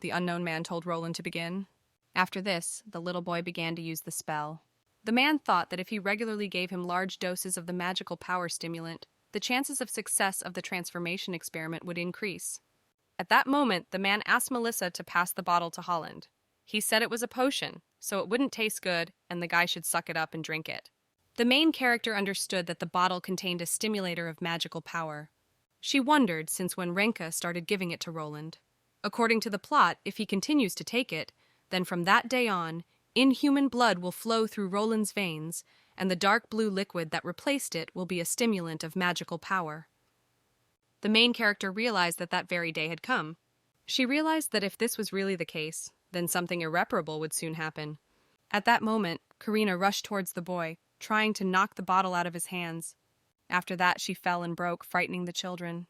the unknown man told Roland to begin. After this, the little boy began to use the spell. The man thought that if he regularly gave him large doses of the magical power stimulant, the chances of success of the transformation experiment would increase. At that moment, the man asked Melissa to pass the bottle to Holland. He said it was a potion, so it wouldn't taste good, and the guy should suck it up and drink it. The main character understood that the bottle contained a stimulator of magical power. She wondered since when Renka started giving it to Roland. According to the plot, if he continues to take it, then from that day on, inhuman blood will flow through Roland's veins, and the dark blue liquid that replaced it will be a stimulant of magical power. The main character realized that that very day had come. She realized that if this was really the case, then something irreparable would soon happen. At that moment, Karina rushed towards the boy, trying to knock the bottle out of his hands. After that, she fell and broke, frightening the children.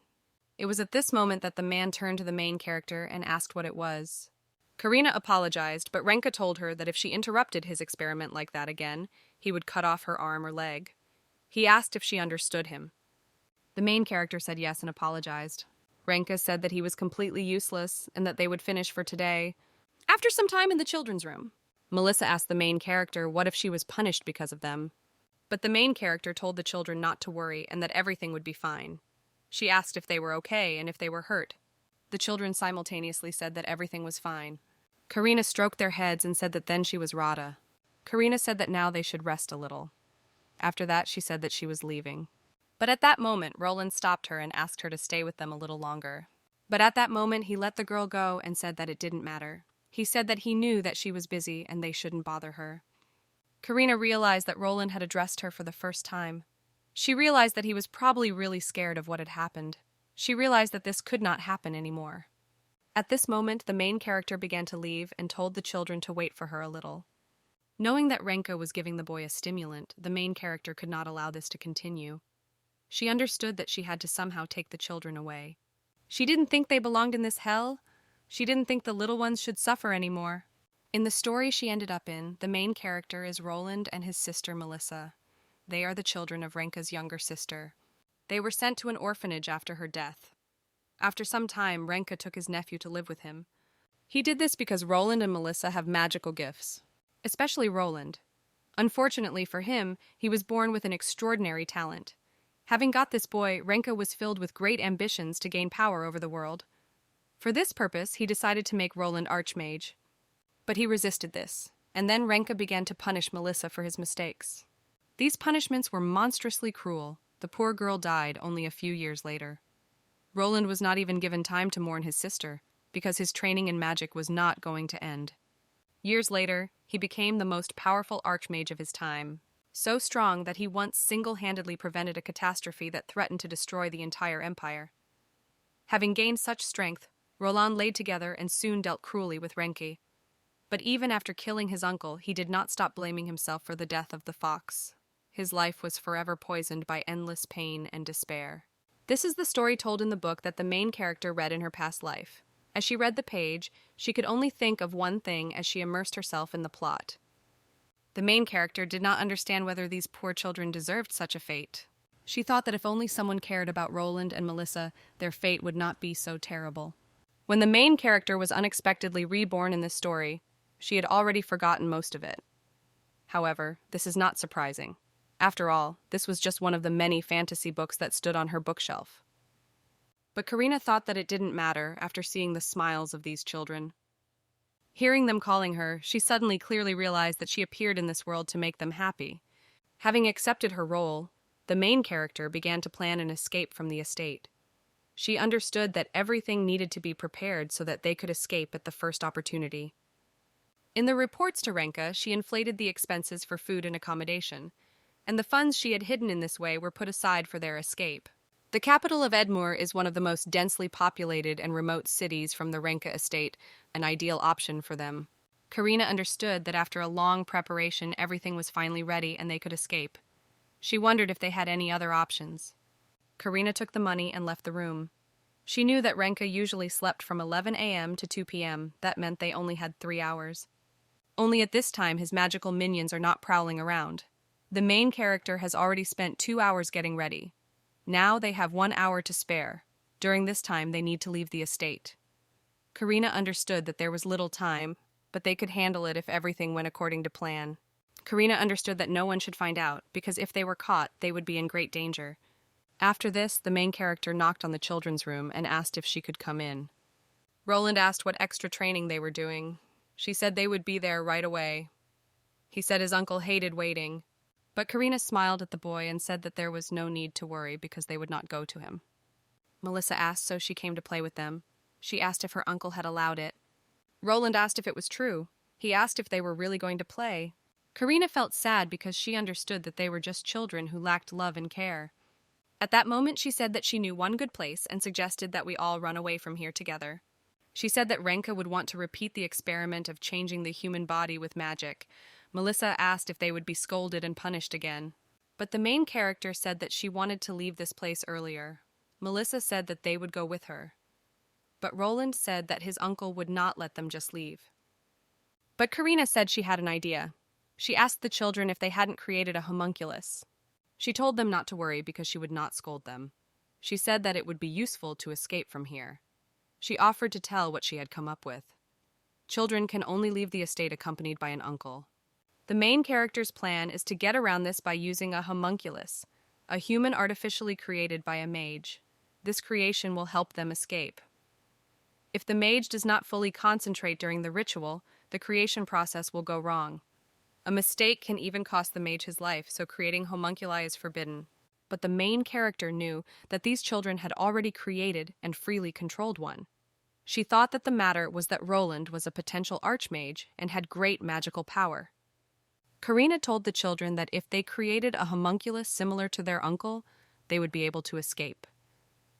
It was at this moment that the man turned to the main character and asked what it was. Karina apologized, but Renka told her that if she interrupted his experiment like that again, he would cut off her arm or leg. He asked if she understood him. The main character said yes and apologized. Renka said that he was completely useless and that they would finish for today, after some time in the children's room. Melissa asked the main character what if she was punished because of them. But the main character told the children not to worry and that everything would be fine. She asked if they were okay and if they were hurt. The children simultaneously said that everything was fine. Karina stroked their heads and said that then she was Radha. Karina said that now they should rest a little. After that, she said that she was leaving. But at that moment, Roland stopped her and asked her to stay with them a little longer. But at that moment, he let the girl go and said that it didn't matter. He said that he knew that she was busy and they shouldn't bother her. Karina realized that Roland had addressed her for the first time. She realized that he was probably really scared of what had happened. She realized that this could not happen anymore. At this moment, the main character began to leave and told the children to wait for her a little. Knowing that Renka was giving the boy a stimulant, the main character could not allow this to continue. She understood that she had to somehow take the children away. She didn't think they belonged in this hell. She didn't think the little ones should suffer anymore. In the story she ended up in, the main character is Roland and his sister Melissa. They are the children of Renka's younger sister. They were sent to an orphanage after her death. After some time, Renka took his nephew to live with him. He did this because Roland and Melissa have magical gifts, especially Roland. Unfortunately for him, he was born with an extraordinary talent. Having got this boy, Renka was filled with great ambitions to gain power over the world. For this purpose, he decided to make Roland Archmage. But he resisted this, and then Renka began to punish Melissa for his mistakes. These punishments were monstrously cruel. The poor girl died only a few years later. Roland was not even given time to mourn his sister, because his training in magic was not going to end. Years later, he became the most powerful archmage of his time, so strong that he once single-handedly prevented a catastrophe that threatened to destroy the entire empire. Having gained such strength, Roland laid together and soon dealt cruelly with Renki. But even after killing his uncle, he did not stop blaming himself for the death of the fox. His life was forever poisoned by endless pain and despair. This is the story told in the book that the main character read in her past life. As she read the page, she could only think of one thing as she immersed herself in the plot. The main character did not understand whether these poor children deserved such a fate. She thought that if only someone cared about Roland and Melissa, their fate would not be so terrible. When the main character was unexpectedly reborn in this story, she had already forgotten most of it. However, this is not surprising. After all, this was just one of the many fantasy books that stood on her bookshelf. But Karina thought that it didn't matter after seeing the smiles of these children. Hearing them calling her, she suddenly clearly realized that she appeared in this world to make them happy. Having accepted her role, the main character began to plan an escape from the estate. She understood that everything needed to be prepared so that they could escape at the first opportunity. In the reports to Renka, she inflated the expenses for food and accommodation, and the funds she had hidden in this way were put aside for their escape. The capital of Edmure is one of the most densely populated and remote cities from the Renka estate, an ideal option for them. Karina understood that after a long preparation, everything was finally ready and they could escape. She wondered if they had any other options. Karina took the money and left the room. She knew that Renka usually slept from 11 a.m. to 2 p.m. That meant they only had 3 hours. Only at this time his magical minions are not prowling around. The main character has already spent 2 hours getting ready. Now they have 1 hour to spare. During this time, they need to leave the estate. Karina understood that there was little time, but they could handle it if everything went according to plan. Karina understood that no one should find out, because if they were caught, they would be in great danger. After this, the main character knocked on the children's room and asked if she could come in. Roland asked what extra training they were doing. She said they would be there right away. He said his uncle hated waiting, but Karina smiled at the boy and said that there was no need to worry because they would not go to him. Melissa asked, so she came to play with them. She asked if her uncle had allowed it. Roland asked if it was true. He asked if they were really going to play. Karina felt sad because she understood that they were just children who lacked love and care. At that moment, she said that she knew one good place and suggested that we all run away from here together. She said that Renka would want to repeat the experiment of changing the human body with magic. Melissa asked if they would be scolded and punished again. But the main character said that she wanted to leave this place earlier. Melissa said that they would go with her. But Roland said that his uncle would not let them just leave. But Karina said she had an idea. She asked the children if they hadn't created a homunculus. She told them not to worry because she would not scold them. She said that it would be useful to escape from here. She offered to tell what she had come up with. Children can only leave the estate accompanied by an uncle. The main character's plan is to get around this by using a homunculus, a human artificially created by a mage. This creation will help them escape. If the mage does not fully concentrate during the ritual, the creation process will go wrong. A mistake can even cost the mage his life, so creating homunculi is forbidden. But the main character knew that these children had already created and freely controlled one. She thought that the matter was that Roland was a potential archmage and had great magical power. Karina told the children that if they created a homunculus similar to their uncle, they would be able to escape.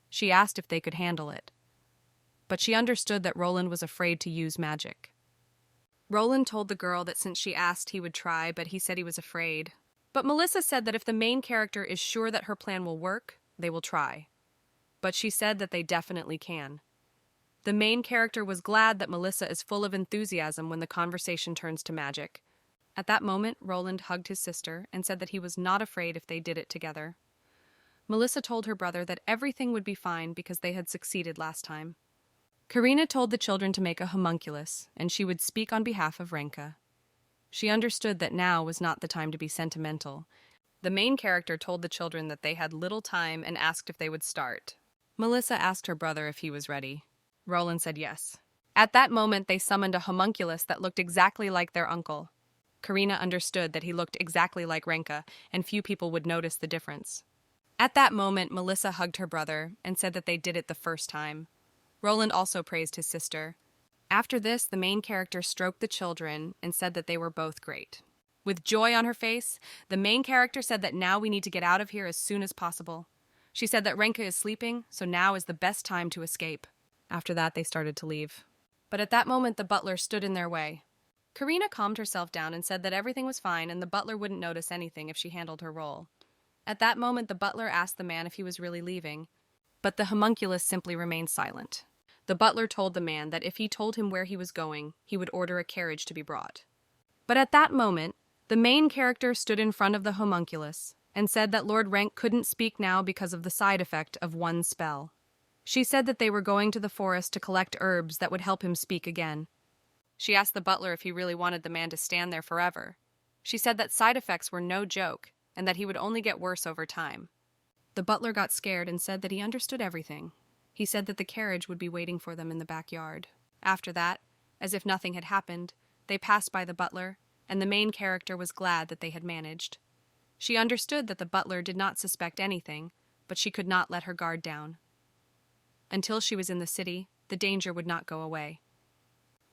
She asked if they could handle it. But she understood that Roland was afraid to use magic. Roland told the girl that since she asked, he would try, but he said he was afraid. But Melissa said that if the main character is sure that her plan will work, they will try. But she said that they definitely can. The main character was glad that Melissa is full of enthusiasm when the conversation turns to magic. At that moment, Roland hugged his sister and said that he was not afraid if they did it together. Melissa told her brother that everything would be fine because they had succeeded last time. Karina told the children to make a homunculus, and she would speak on behalf of Renka. She understood that now was not the time to be sentimental. The main character told the children that they had little time and asked if they would start. Melissa asked her brother if he was ready. Roland said yes. At that moment, they summoned a homunculus that looked exactly like their uncle. Karina understood that he looked exactly like Renka, and few people would notice the difference. At that moment, Melissa hugged her brother and said that they did it the first time. Roland also praised his sister. After this, the main character stroked the children and said that they were both great. With joy on her face, the main character said that now we need to get out of here as soon as possible. She said that Renka is sleeping, so now is the best time to escape. After that, they started to leave. But at that moment, the butler stood in their way. Karina calmed herself down and said that everything was fine and the butler wouldn't notice anything if she handled her role. At that moment, the butler asked the man if he was really leaving, but the homunculus simply remained silent. The butler told the man that if he told him where he was going, he would order a carriage to be brought. But at that moment, the main character stood in front of the homunculus and said that Lord Rank couldn't speak now because of the side effect of one spell. She said that they were going to the forest to collect herbs that would help him speak again. She asked the butler if he really wanted the man to stand there forever. She said that side effects were no joke and that he would only get worse over time. The butler got scared and said that he understood everything. He said that the carriage would be waiting for them in the backyard. After that, as if nothing had happened, they passed by the butler, and the main character was glad that they had managed. She understood that the butler did not suspect anything, but she could not let her guard down. Until she was in the city, the danger would not go away.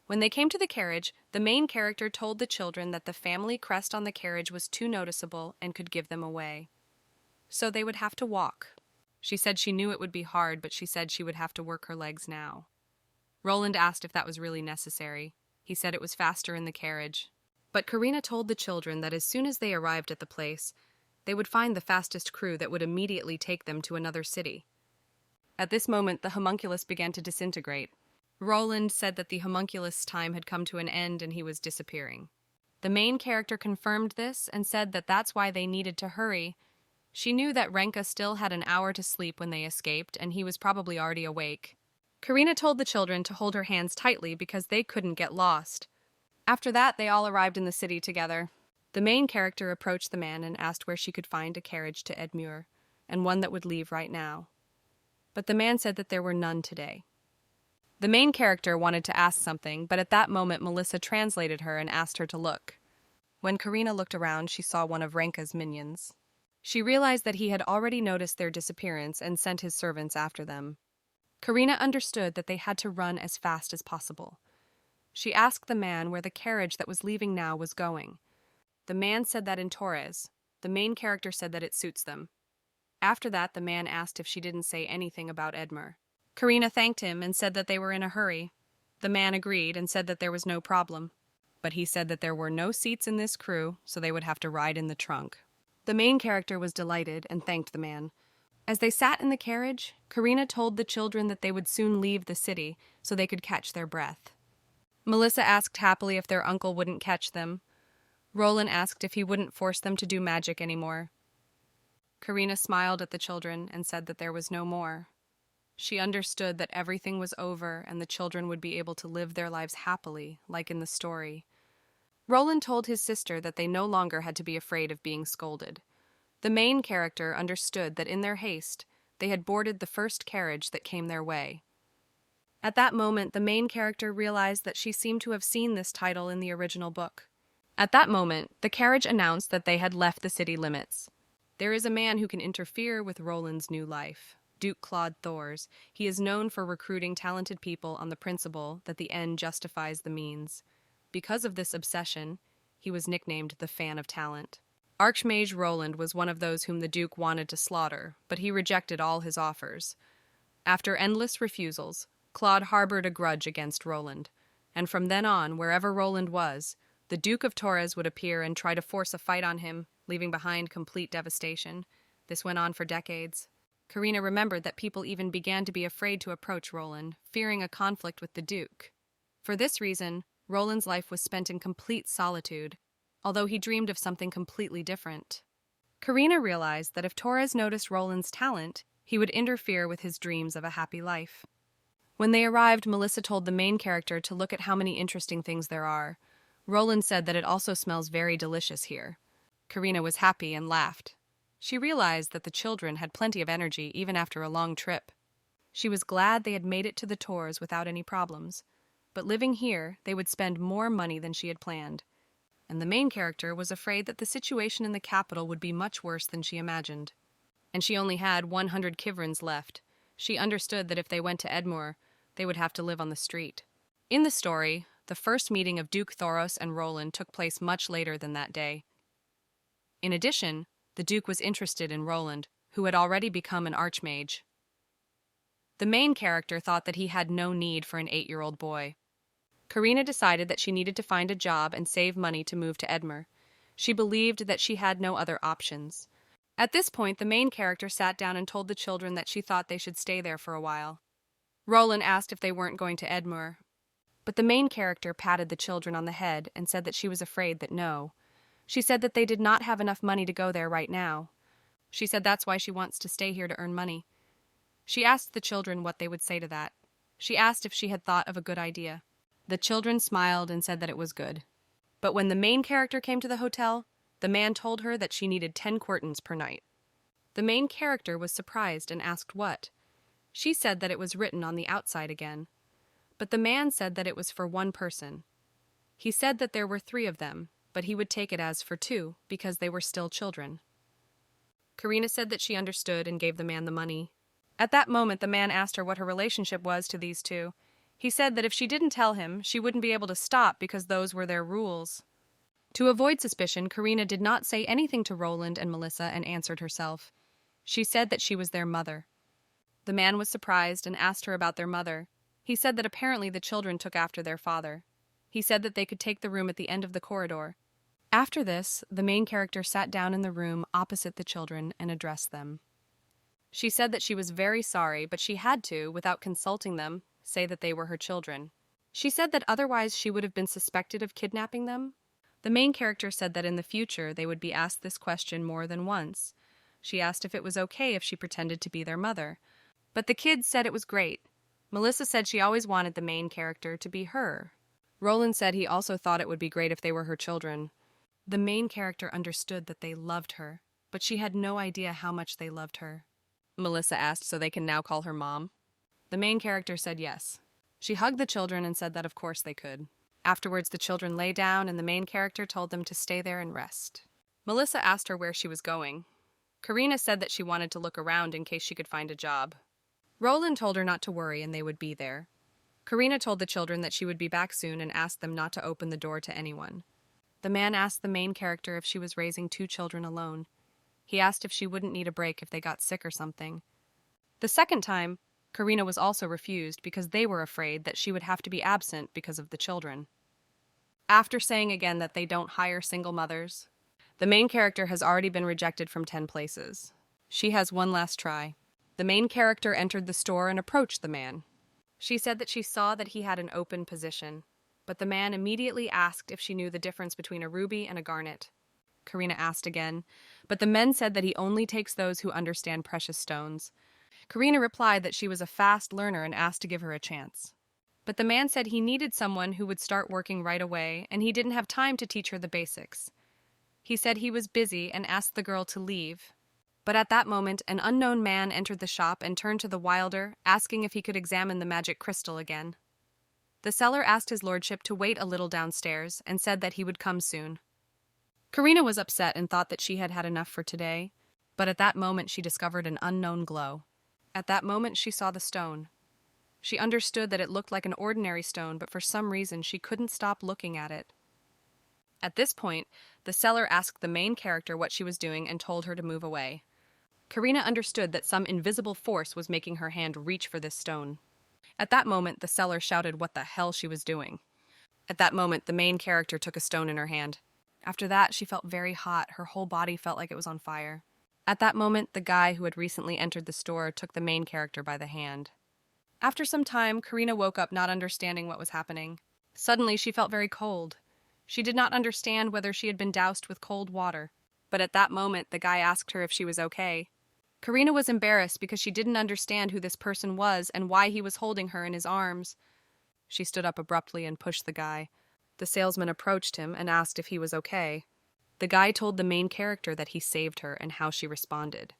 When they came to the carriage, the main character told the children that the family crest on the carriage was too noticeable and could give them away. So they would have to walk. She said she knew it would be hard, but she said she would have to work her legs now. Roland asked if that was really necessary. He said it was faster in the carriage. But Karina told the children that as soon as they arrived at the place, they would find the fastest crew that would immediately take them to another city. At this moment, the homunculus began to disintegrate. Roland said that the homunculus' time had come to an end and he was disappearing. The main character confirmed this and said that that's why they needed to hurry. She knew that Renka still had an hour to sleep when they escaped, and he was probably already awake. Karina told the children to hold her hands tightly because they couldn't get lost. After that, they all arrived in the city together. The main character approached the man and asked where she could find a carriage to Edmure, and one that would leave right now. But the man said that there were none today. The main character wanted to ask something, but at that moment Melissa translated her and asked her to look. When Karina looked around, she saw one of Renka's minions. She realized that he had already noticed their disappearance and sent his servants after them. Karina understood that they had to run as fast as possible. She asked the man where the carriage that was leaving now was going. The man said that in Torres. The main character said that it suits them. After that, the man asked if she didn't say anything about Edmure. Karina thanked him and said that they were in a hurry. The man agreed and said that there was no problem. But he said that there were no seats in this crew, so they would have to ride in the trunk. The main character was delighted and thanked the man. As they sat in the carriage, Karina told the children that they would soon leave the city so they could catch their breath. Melissa asked happily if their uncle wouldn't catch them. Roland asked if he wouldn't force them to do magic anymore. Karina smiled at the children and said that there was no more. She understood that everything was over and the children would be able to live their lives happily, like in the story. Roland told his sister that they no longer had to be afraid of being scolded. The main character understood that in their haste, they had boarded the first carriage that came their way. At that moment, the main character realized that she seemed to have seen this title in the original book. At that moment, the carriage announced that they had left the city limits. There is a man who can interfere with Roland's new life, Duke Claude Thors. He is known for recruiting talented people on the principle that the end justifies the means. Because of this obsession, he was nicknamed the Fan of Talent. Archmage Roland was one of those whom the Duke wanted to slaughter, but he rejected all his offers. After endless refusals, Claude harbored a grudge against Roland, and from then on, wherever Roland was, the Duke of Torres would appear and try to force a fight on him, leaving behind complete devastation. This went on for decades. Karina remembered that people even began to be afraid to approach Roland, fearing a conflict with the Duke. For this reason, Roland's life was spent in complete solitude, although he dreamed of something completely different. Karina realized that if Torres noticed Roland's talent, he would interfere with his dreams of a happy life. When they arrived, Melissa told the main character to look at how many interesting things there are. Roland said that it also smells very delicious here. Karina was happy and laughed. She realized that the children had plenty of energy even after a long trip. She was glad they had made it to the Tors without any problems. But living here, they would spend more money than she had planned. And the main character was afraid that the situation in the capital would be much worse than she imagined. And she only had 100 kivrans left. She understood that if they went to Edmure, they would have to live on the street. In the story, the first meeting of Duke Thoros and Roland took place much later than that day. In addition, the Duke was interested in Roland, who had already become an archmage. The main character thought that he had no need for an 8-year-old boy. Karina decided that she needed to find a job and save money to move to Edmure. She believed that she had no other options. At this point, the main character sat down and told the children that she thought they should stay there for a while. Roland asked if they weren't going to Edmure, but the main character patted the children on the head and said that she was afraid that no. She said that they did not have enough money to go there right now. She said that's why she wants to stay here to earn money. She asked the children what they would say to that. She asked if she had thought of a good idea. The children smiled and said that it was good. But when the main character came to the hotel, the man told her that she needed 10 quartans per night. The main character was surprised and asked what. She said that it was written on the outside again. But the man said that it was for one person. He said that there were 3 of them, but he would take it as for 2 because they were still children. Karina said that she understood and gave the man the money. At that moment, the man asked her what her relationship was to these 2. He said that if she didn't tell him, she wouldn't be able to stop because those were their rules. To avoid suspicion, Karina did not say anything to Roland and Melissa and answered herself. She said that she was their mother. The man was surprised and asked her about their mother. He said that apparently the children took after their father. He said that they could take the room at the end of the corridor. After this, the main character sat down in the room opposite the children and addressed them. She said that she was very sorry, but she had to, without consulting them, say that they were her children. She said that otherwise she would have been suspected of kidnapping them. The main character said that in the future they would be asked this question more than once. She asked if it was okay if she pretended to be their mother. But the kids said it was great. Melissa said she always wanted the main character to be her. Roland said he also thought it would be great if they were her children. The main character understood that they loved her, but she had no idea how much they loved her. Melissa asked so they can now call her Mom. The main character said yes. She hugged the children and said that of course they could. Afterwards, the children lay down and the main character told them to stay there and rest. Melissa asked her where she was going. Karina said that she wanted to look around in case she could find a job. Roland told her not to worry and they would be there. Karina told the children that she would be back soon and asked them not to open the door to anyone. The man asked the main character if she was raising 2 children alone. He asked if she wouldn't need a break if they got sick or something. The second time, Karina was also refused because they were afraid that she would have to be absent because of the children. After saying again that they don't hire single mothers, the main character has already been rejected from 10 places. She has one last try. The main character entered the store and approached the man. She said that she saw that he had an open position, but the man immediately asked if she knew the difference between a ruby and a garnet. Karina asked again, but the men said that he only takes those who understand precious stones. Karina replied that she was a fast learner and asked to give her a chance. But the man said he needed someone who would start working right away, and he didn't have time to teach her the basics. He said he was busy and asked the girl to leave. But at that moment, an unknown man entered the shop and turned to the Wilder, asking if he could examine the magic crystal again. The seller asked his lordship to wait a little downstairs and said that he would come soon. Karina was upset and thought that she had had enough for today, but at that moment she discovered an unknown glow. At that moment she saw the stone. She understood that it looked like an ordinary stone, but for some reason she couldn't stop looking at it. At this point, the seller asked the main character what she was doing and told her to move away. Karina understood that some invisible force was making her hand reach for this stone. At that moment, the seller shouted what the hell she was doing. At that moment, the main character took a stone in her hand. After that, she felt very hot. Her whole body felt like it was on fire. At that moment, the guy who had recently entered the store took the main character by the hand. After some time, Karina woke up not understanding what was happening. Suddenly, she felt very cold. She did not understand whether she had been doused with cold water. But at that moment, the guy asked her if she was okay. Karina was embarrassed because she didn't understand who this person was and why he was holding her in his arms. She stood up abruptly and pushed the guy. The salesman approached him and asked if he was okay. The guy told the main character that he saved her and how she responded.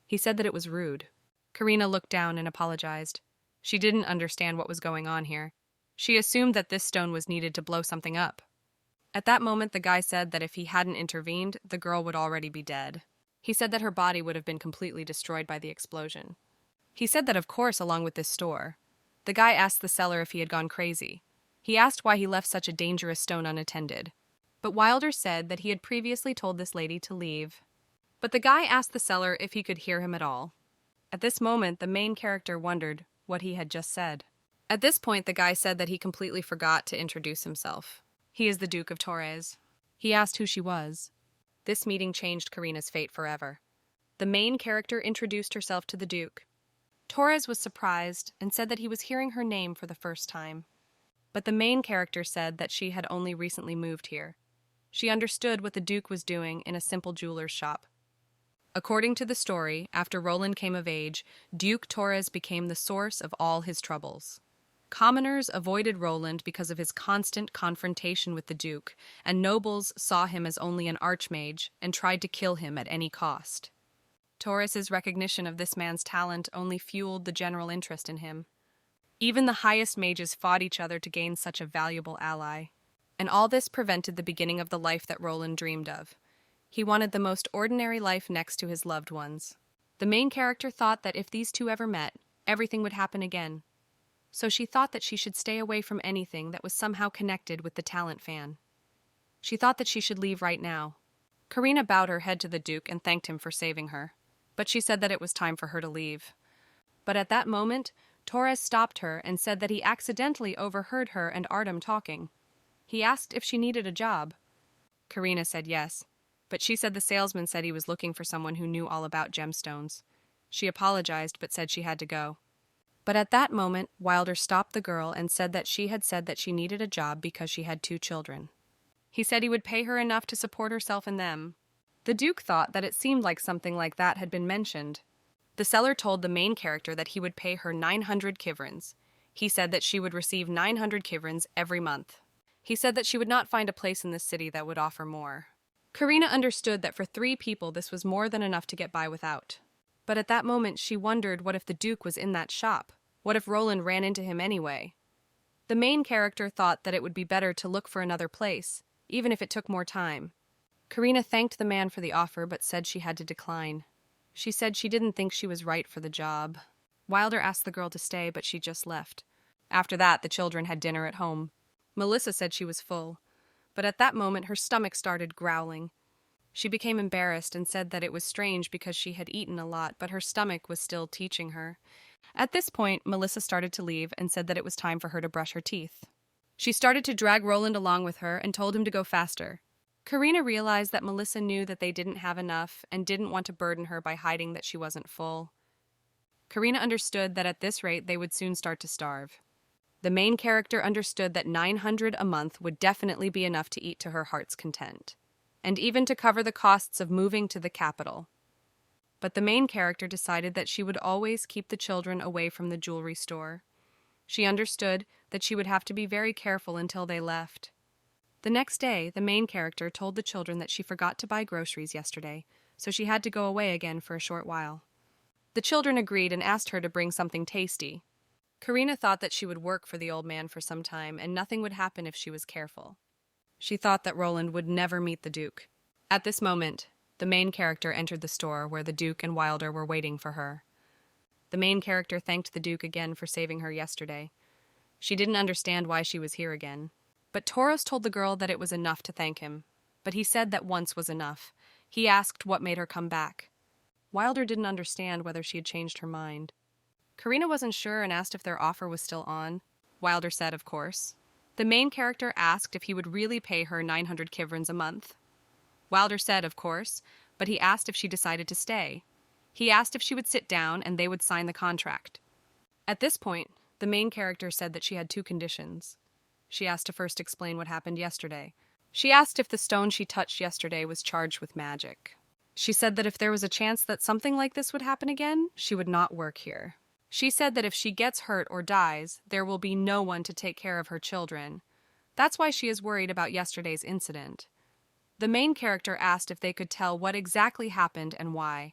He said that it was rude. Karina looked down and apologized. She didn't understand what was going on here. She assumed that this stone was needed to blow something up. At that moment, the guy said that if he hadn't intervened, the girl would already be dead. He said that her body would have been completely destroyed by the explosion. He said that, of course, along with this store. The guy asked the seller if he had gone crazy. He asked why he left such a dangerous stone unattended. But Wilder said that he had previously told this lady to leave. But the guy asked the seller if he could hear him at all. At this moment, the main character wondered what he had just said. At this point, the guy said that he completely forgot to introduce himself. He is the Duke of Torres. He asked who she was. This meeting changed Karina's fate forever. The main character introduced herself to the Duke. Torres was surprised and said that he was hearing her name for the first time. But the main character said that she had only recently moved here. She understood what the Duke was doing in a simple jeweler's shop. According to the story, after Roland came of age, Duke Torres became the source of all his troubles. Commoners avoided Roland because of his constant confrontation with the Duke, and nobles saw him as only an archmage and tried to kill him at any cost. Torres's recognition of this man's talent only fueled the general interest in him. Even the highest mages fought each other to gain such a valuable ally. And all this prevented the beginning of the life that Roland dreamed of. He wanted the most ordinary life next to his loved ones. The main character thought that if these two ever met, everything would happen again. So she thought that she should stay away from anything that was somehow connected with the talent fan. She thought that she should leave right now. Karina bowed her head to the Duke and thanked him for saving her, but she said that it was time for her to leave. But at that moment, Torres stopped her and said that he accidentally overheard her and Artem talking. He asked if she needed a job. Karina said yes, but she said the salesman said he was looking for someone who knew all about gemstones. She apologized but said she had to go. But at that moment, Wilder stopped the girl and said that she had said that she needed a job because she had 2 children. He said he would pay her enough to support herself and them. The Duke thought that it seemed like something like that had been mentioned. The seller told the main character that he would pay her 900 kivrins. He said that she would receive 900 kivrins every month. He said that she would not find a place in this city that would offer more. Karina understood that for 3 people this was more than enough to get by without. But at that moment she wondered what if the Duke was in that shop? What if Roland ran into him anyway? The main character thought that it would be better to look for another place, even if it took more time. Karina thanked the man for the offer but said she had to decline. She said she didn't think she was right for the job. Wilder asked the girl to stay, but she just left. After that, the children had dinner at home. Melissa said she was full, but at that moment her stomach started growling. She became embarrassed and said that it was strange because she had eaten a lot, but her stomach was still teaching her. At this point, Melissa started to leave and said that it was time for her to brush her teeth. She started to drag Roland along with her and told him to go faster. Karina realized that Melissa knew that they didn't have enough and didn't want to burden her by hiding that she wasn't full. Karina understood that at this rate they would soon start to starve. The main character understood that 900 a month would definitely be enough to eat to her heart's content, and even to cover the costs of moving to the capital. But the main character decided that she would always keep the children away from the jewelry store. She understood that she would have to be very careful until they left. The next day, the main character told the children that she forgot to buy groceries yesterday, so she had to go away again for a short while. The children agreed and asked her to bring something tasty. Karina thought that she would work for the old man for some time and nothing would happen if she was careful. She thought that Roland would never meet the Duke. At this moment, the main character entered the store where the Duke and Wilder were waiting for her. The main character thanked the Duke again for saving her yesterday. She didn't understand why she was here again. But Toros told the girl that it was enough to thank him. But he said that once was enough. He asked what made her come back. Wilder didn't understand whether she had changed her mind. Karina wasn't sure and asked if their offer was still on. Wilder said, of course. The main character asked if he would really pay her 900 kivrins a month. Wilder said, of course, but he asked if she decided to stay. He asked if she would sit down and they would sign the contract. At this point, the main character said that she had 2 conditions. She asked to first explain what happened yesterday. She asked if the stone she touched yesterday was charged with magic. She said that if there was a chance that something like this would happen again, she would not work here. She said that if she gets hurt or dies, there will be no one to take care of her children. That's why she is worried about yesterday's incident. The main character asked if they could tell what exactly happened and why.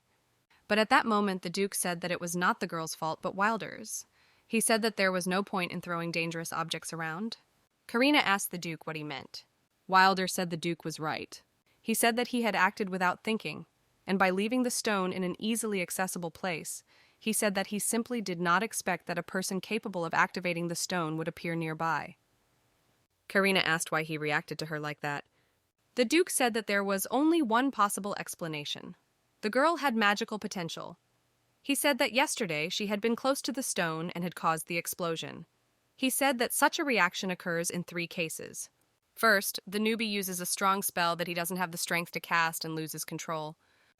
But at that moment, the Duke said that it was not the girl's fault, but Wilder's. He said that there was no point in throwing dangerous objects around. Karina asked the Duke what he meant. Wilder said the Duke was right. He said that he had acted without thinking, and by leaving the stone in an easily accessible place, he said that he simply did not expect that a person capable of activating the stone would appear nearby. Karina asked why he reacted to her like that. The Duke said that there was only one possible explanation. The girl had magical potential. He said that yesterday she had been close to the stone and had caused the explosion. He said that such a reaction occurs in 3 cases. First, the newbie uses a strong spell that he doesn't have the strength to cast and loses control.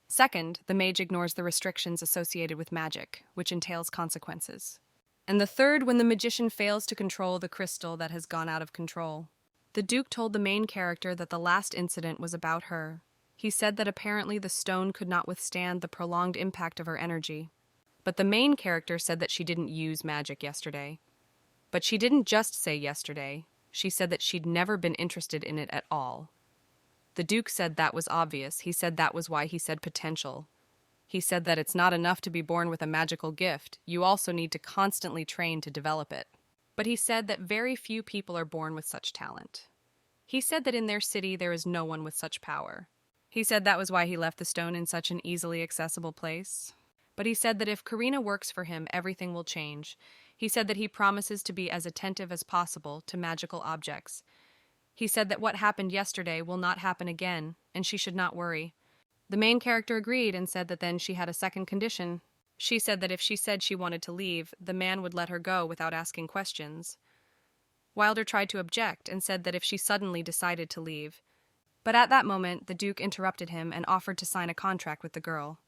Second, the mage ignores the restrictions associated with magic, which entails consequences. And the third, when the magician fails to control the crystal that has gone out of control. The Duke told the main character that the last incident was about her. He said that apparently the stone could not withstand the prolonged impact of her energy. But the main character said that she didn't use magic yesterday. But she didn't just say yesterday. She said that she'd never been interested in it at all. The Duke said that was obvious. He said that was why he said potential. He said that it's not enough to be born with a magical gift. You also need to constantly train to develop it. But he said that very few people are born with such talent. He said that in their city there is no one with such power. He said that was why he left the stone in such an easily accessible place. But he said that if Karina works for him, everything will change. He said that he promises to be as attentive as possible to magical objects. He said that what happened yesterday will not happen again, and she should not worry. The main character agreed and said that then she had a second condition. She said that if she said she wanted to leave, the man would let her go without asking questions. Wilder tried to object and said that if she suddenly decided to leave. But at that moment, the Duke interrupted him and offered to sign a contract with the girl.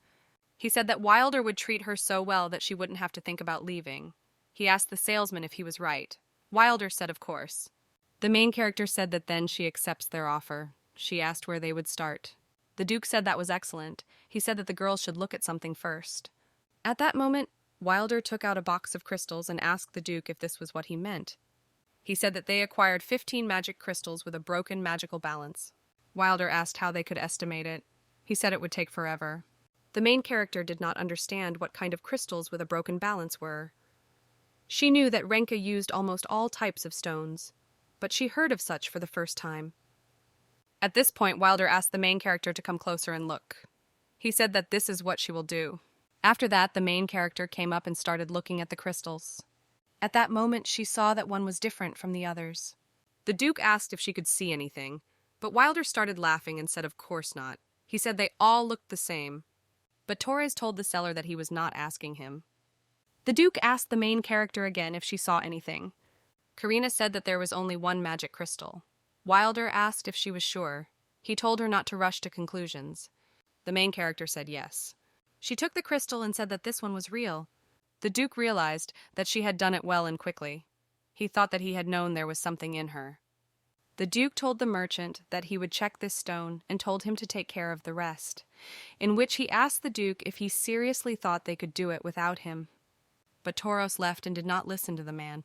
He said that Wilder would treat her so well that she wouldn't have to think about leaving. He asked the salesman if he was right. Wilder said of course. The main character said that then she accepts their offer. She asked where they would start. The Duke said that was excellent. He said that the girls should look at something first. At that moment, Wilder took out a box of crystals and asked the Duke if this was what he meant. He said that they acquired 15 magic crystals with a broken magical balance. Wilder asked how they could estimate it. He said it would take forever. The main character did not understand what kind of crystals with a broken balance were. She knew that Renka used almost all types of stones, but she heard of such for the first time. At this point, Wilder asked the main character to come closer and look. He said that this is what she will do. After that, the main character came up and started looking at the crystals. At that moment, she saw that one was different from the others. The Duke asked if she could see anything, but Wilder started laughing and said of course not. He said they all looked the same. But Torres told the seller that he was not asking him. The Duke asked the main character again if she saw anything. Karina said that there was only one magic crystal. Wilder asked if she was sure. He told her not to rush to conclusions. The main character said yes. She took the crystal and said that this one was real. The Duke realized that she had done it well and quickly. He thought that he had known there was something in her. The Duke told the merchant that he would check this stone and told him to take care of the rest, in which he asked the Duke if he seriously thought they could do it without him. But Toros left and did not listen to the man.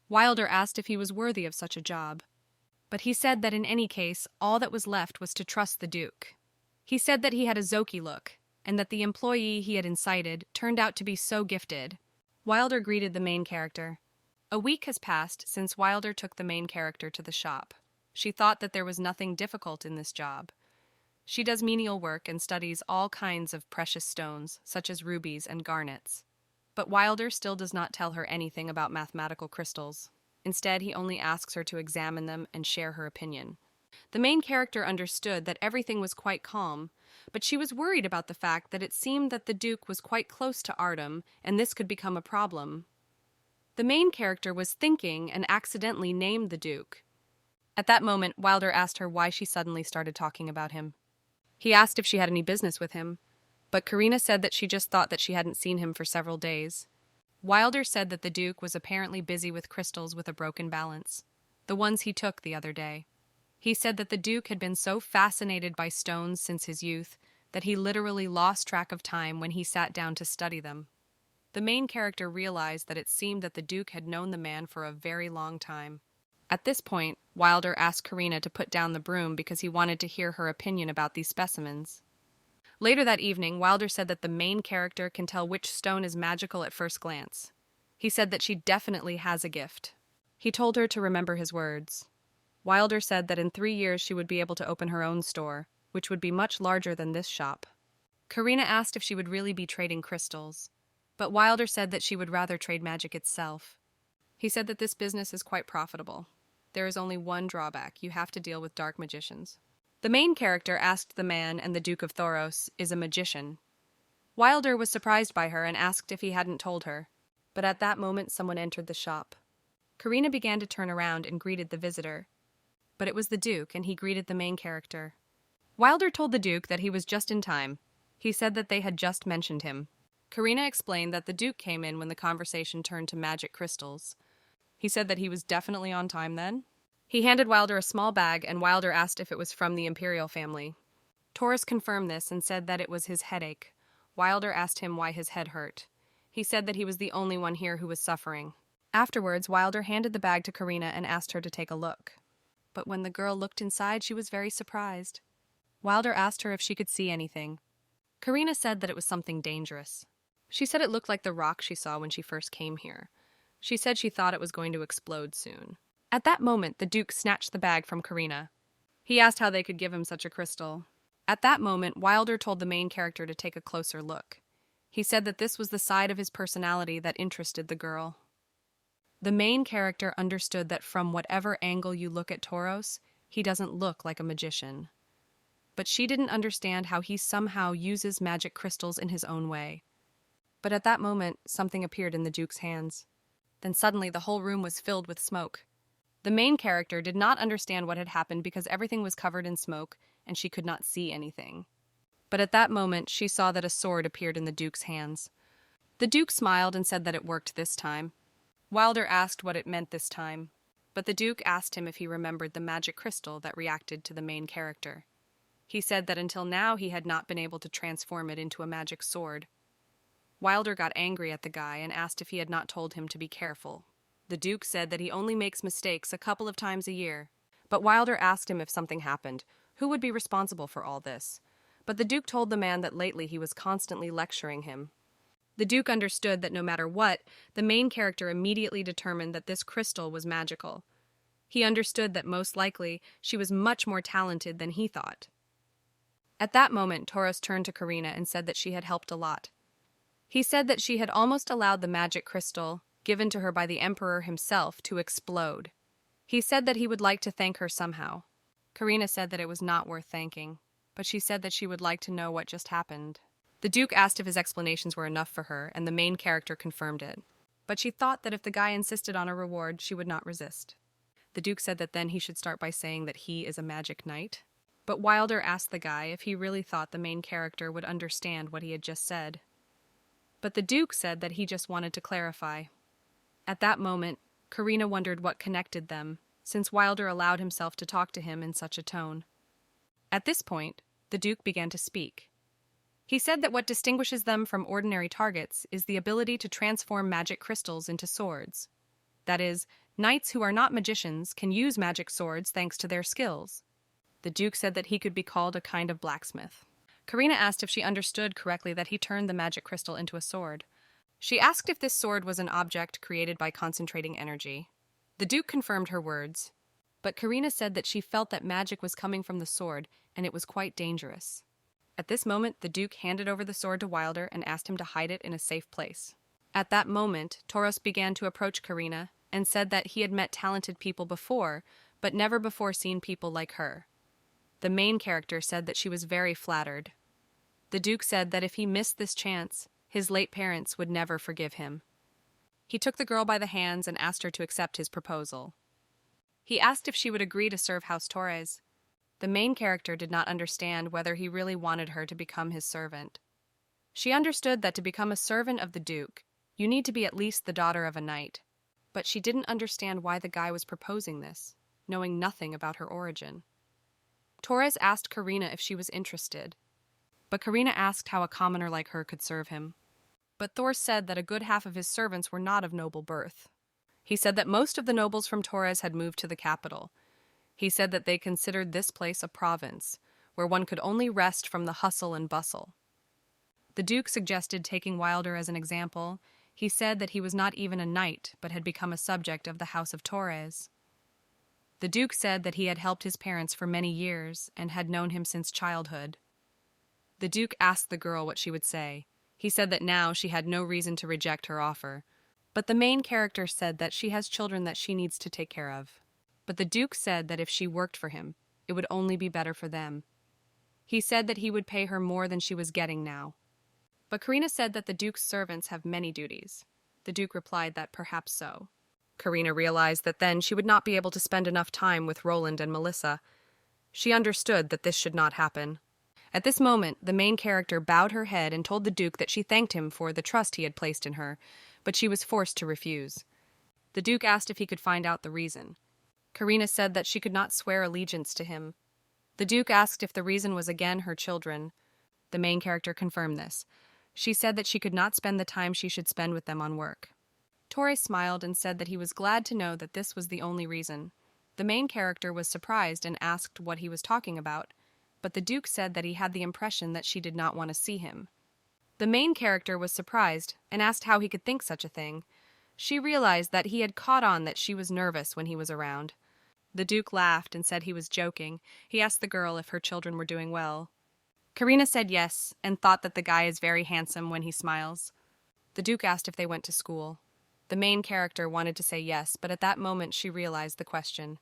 Wilder asked if he was worthy of such a job. But he said that in any case, all that was left was to trust the Duke. He said that he had a Zoki look, and that the employee he had incited turned out to be so gifted. Wilder greeted the main character. A week has passed since Wilder took the main character to the shop. She thought that there was nothing difficult in this job. She does menial work and studies all kinds of precious stones, such as rubies and garnets. But Wilder still does not tell her anything about mathematical crystals. Instead, he only asks her to examine them and share her opinion. The main character understood that everything was quite calm, but she was worried about the fact that it seemed that the Duke was quite close to Artem, and this could become a problem. The main character was thinking and accidentally named the Duke. At that moment, Wilder asked her why she suddenly started talking about him. He asked if she had any business with him, but Karina said that she just thought that she hadn't seen him for several days. Wilder said that the Duke was apparently busy with crystals with a broken balance, the ones he took the other day. He said that the Duke had been so fascinated by stones since his youth that he literally lost track of time when he sat down to study them. The main character realized that it seemed that the Duke had known the man for a very long time. At this point, Wilder asked Karina to put down the broom because he wanted to hear her opinion about these specimens. Later that evening, Wilder said that the main character can tell which stone is magical at first glance. He said that she definitely has a gift. He told her to remember his words. Wilder said that in 3 years she would be able to open her own store, which would be much larger than this shop. Karina asked if she would really be trading crystals, but Wilder said that she would rather trade magic itself. He said that this business is quite profitable. There is only one drawback: you have to deal with dark magicians. The main character asked the man and the Duke of Thoros is a magician. Wilder was surprised by her and asked if he hadn't told her, but at that moment someone entered the shop. Karina began to turn around and greeted the visitor, but it was the Duke, and he greeted the main character. Wilder told the Duke that he was just in time. He said that they had just mentioned him. Karina explained that the Duke came in when the conversation turned to magic crystals. He said that he was definitely on time then. He handed Wilder a small bag, and Wilder asked if it was from the Imperial family. Torres confirmed this and said that it was his headache. Wilder asked him why his head hurt. He said that he was the only one here who was suffering. Afterwards, Wilder handed the bag to Karina and asked her to take a look. But when the girl looked inside, she was very surprised. Wilder asked her if she could see anything. Karina said that it was something dangerous. She said it looked like the rock she saw when she first came here. She said she thought it was going to explode soon. At that moment, the Duke snatched the bag from Karina. He asked how they could give him such a crystal. At that moment, Wilder told the main character to take a closer look. He said that this was the side of his personality that interested the girl. The main character understood that from whatever angle you look at Toros, he doesn't look like a magician. But she didn't understand how he somehow uses magic crystals in his own way. But at that moment, something appeared in the Duke's hands. Then suddenly the whole room was filled with smoke. The main character did not understand what had happened because everything was covered in smoke and she could not see anything. But at that moment, she saw that a sword appeared in the Duke's hands. The Duke smiled and said that it worked this time. Wilder asked what it meant this time, but the Duke asked him if he remembered the magic crystal that reacted to the main character. He said that until now he had not been able to transform it into a magic sword. Wilder got angry at the guy and asked if he had not told him to be careful. The Duke said that he only makes mistakes a couple of times a year. But Wilder asked him if something happened, who would be responsible for all this? But the Duke told the man that lately he was constantly lecturing him. The Duke understood that no matter what, the main character immediately determined that this crystal was magical. He understood that most likely she was much more talented than he thought. At that moment, Toros turned to Karina and said that she had helped a lot. He said that she had almost allowed the magic crystal, given to her by the Emperor himself, to explode. He said that he would like to thank her somehow. Karina said that it was not worth thanking, but she said that she would like to know what just happened. The Duke asked if his explanations were enough for her, and the main character confirmed it. But she thought that if the guy insisted on a reward, she would not resist. The Duke said that then he should start by saying that he is a magic knight. But Wilder asked the guy if he really thought the main character would understand what he had just said. But the Duke said that he just wanted to clarify. At that moment, Karina wondered what connected them, since Wilder allowed himself to talk to him in such a tone. At this point, the Duke began to speak. He said that what distinguishes them from ordinary targets is the ability to transform magic crystals into swords. That is, knights who are not magicians can use magic swords thanks to their skills. The Duke said that he could be called a kind of blacksmith. Karina asked if she understood correctly that he turned the magic crystal into a sword. She asked if this sword was an object created by concentrating energy. The Duke confirmed her words, but Karina said that she felt that magic was coming from the sword and it was quite dangerous. At this moment, the Duke handed over the sword to Wilder and asked him to hide it in a safe place. At that moment, Toros began to approach Karina and said that he had met talented people before, but never before seen people like her. The main character said that she was very flattered. The Duke said that if he missed this chance, his late parents would never forgive him. He took the girl by the hands and asked her to accept his proposal. He asked if she would agree to serve House Torres. The main character did not understand whether he really wanted her to become his servant. She understood that to become a servant of the Duke, you need to be at least the daughter of a knight, but she didn't understand why the guy was proposing this, knowing nothing about her origin. Torres asked Karina if she was interested, but Karina asked how a commoner like her could serve him. But Thor said that a good half of his servants were not of noble birth. He said that most of the nobles from Torres had moved to the capital. He said that they considered this place a province, where one could only rest from the hustle and bustle. The Duke suggested taking Wilder as an example. He said that he was not even a knight, but had become a subject of the House of Torres. The Duke said that he had helped his parents for many years and had known him since childhood. The Duke asked the girl what she would say. He said that now she had no reason to reject her offer. But the main character said that she has children that she needs to take care of. But the Duke said that if she worked for him, it would only be better for them. He said that he would pay her more than she was getting now. But Karina said that the Duke's servants have many duties. The Duke replied that perhaps so. Karina realized that then she would not be able to spend enough time with Roland and Melissa. She understood that this should not happen. At this moment, the main character bowed her head and told the Duke that she thanked him for the trust he had placed in her, but she was forced to refuse. The Duke asked if he could find out the reason. Karina said that she could not swear allegiance to him. The Duke asked if the reason was again her children. The main character confirmed this. She said that she could not spend the time she should spend with them on work. Torres smiled and said that he was glad to know that this was the only reason. The main character was surprised and asked what he was talking about, but the Duke said that he had the impression that she did not want to see him. The main character was surprised and asked how he could think such a thing. She realized that he had caught on that she was nervous when he was around. The Duke laughed and said he was joking. He asked the girl if her children were doing well. Karina said yes and thought that the guy is very handsome when he smiles. The Duke asked if they went to school. The main character wanted to say yes, but at that moment she realized the question.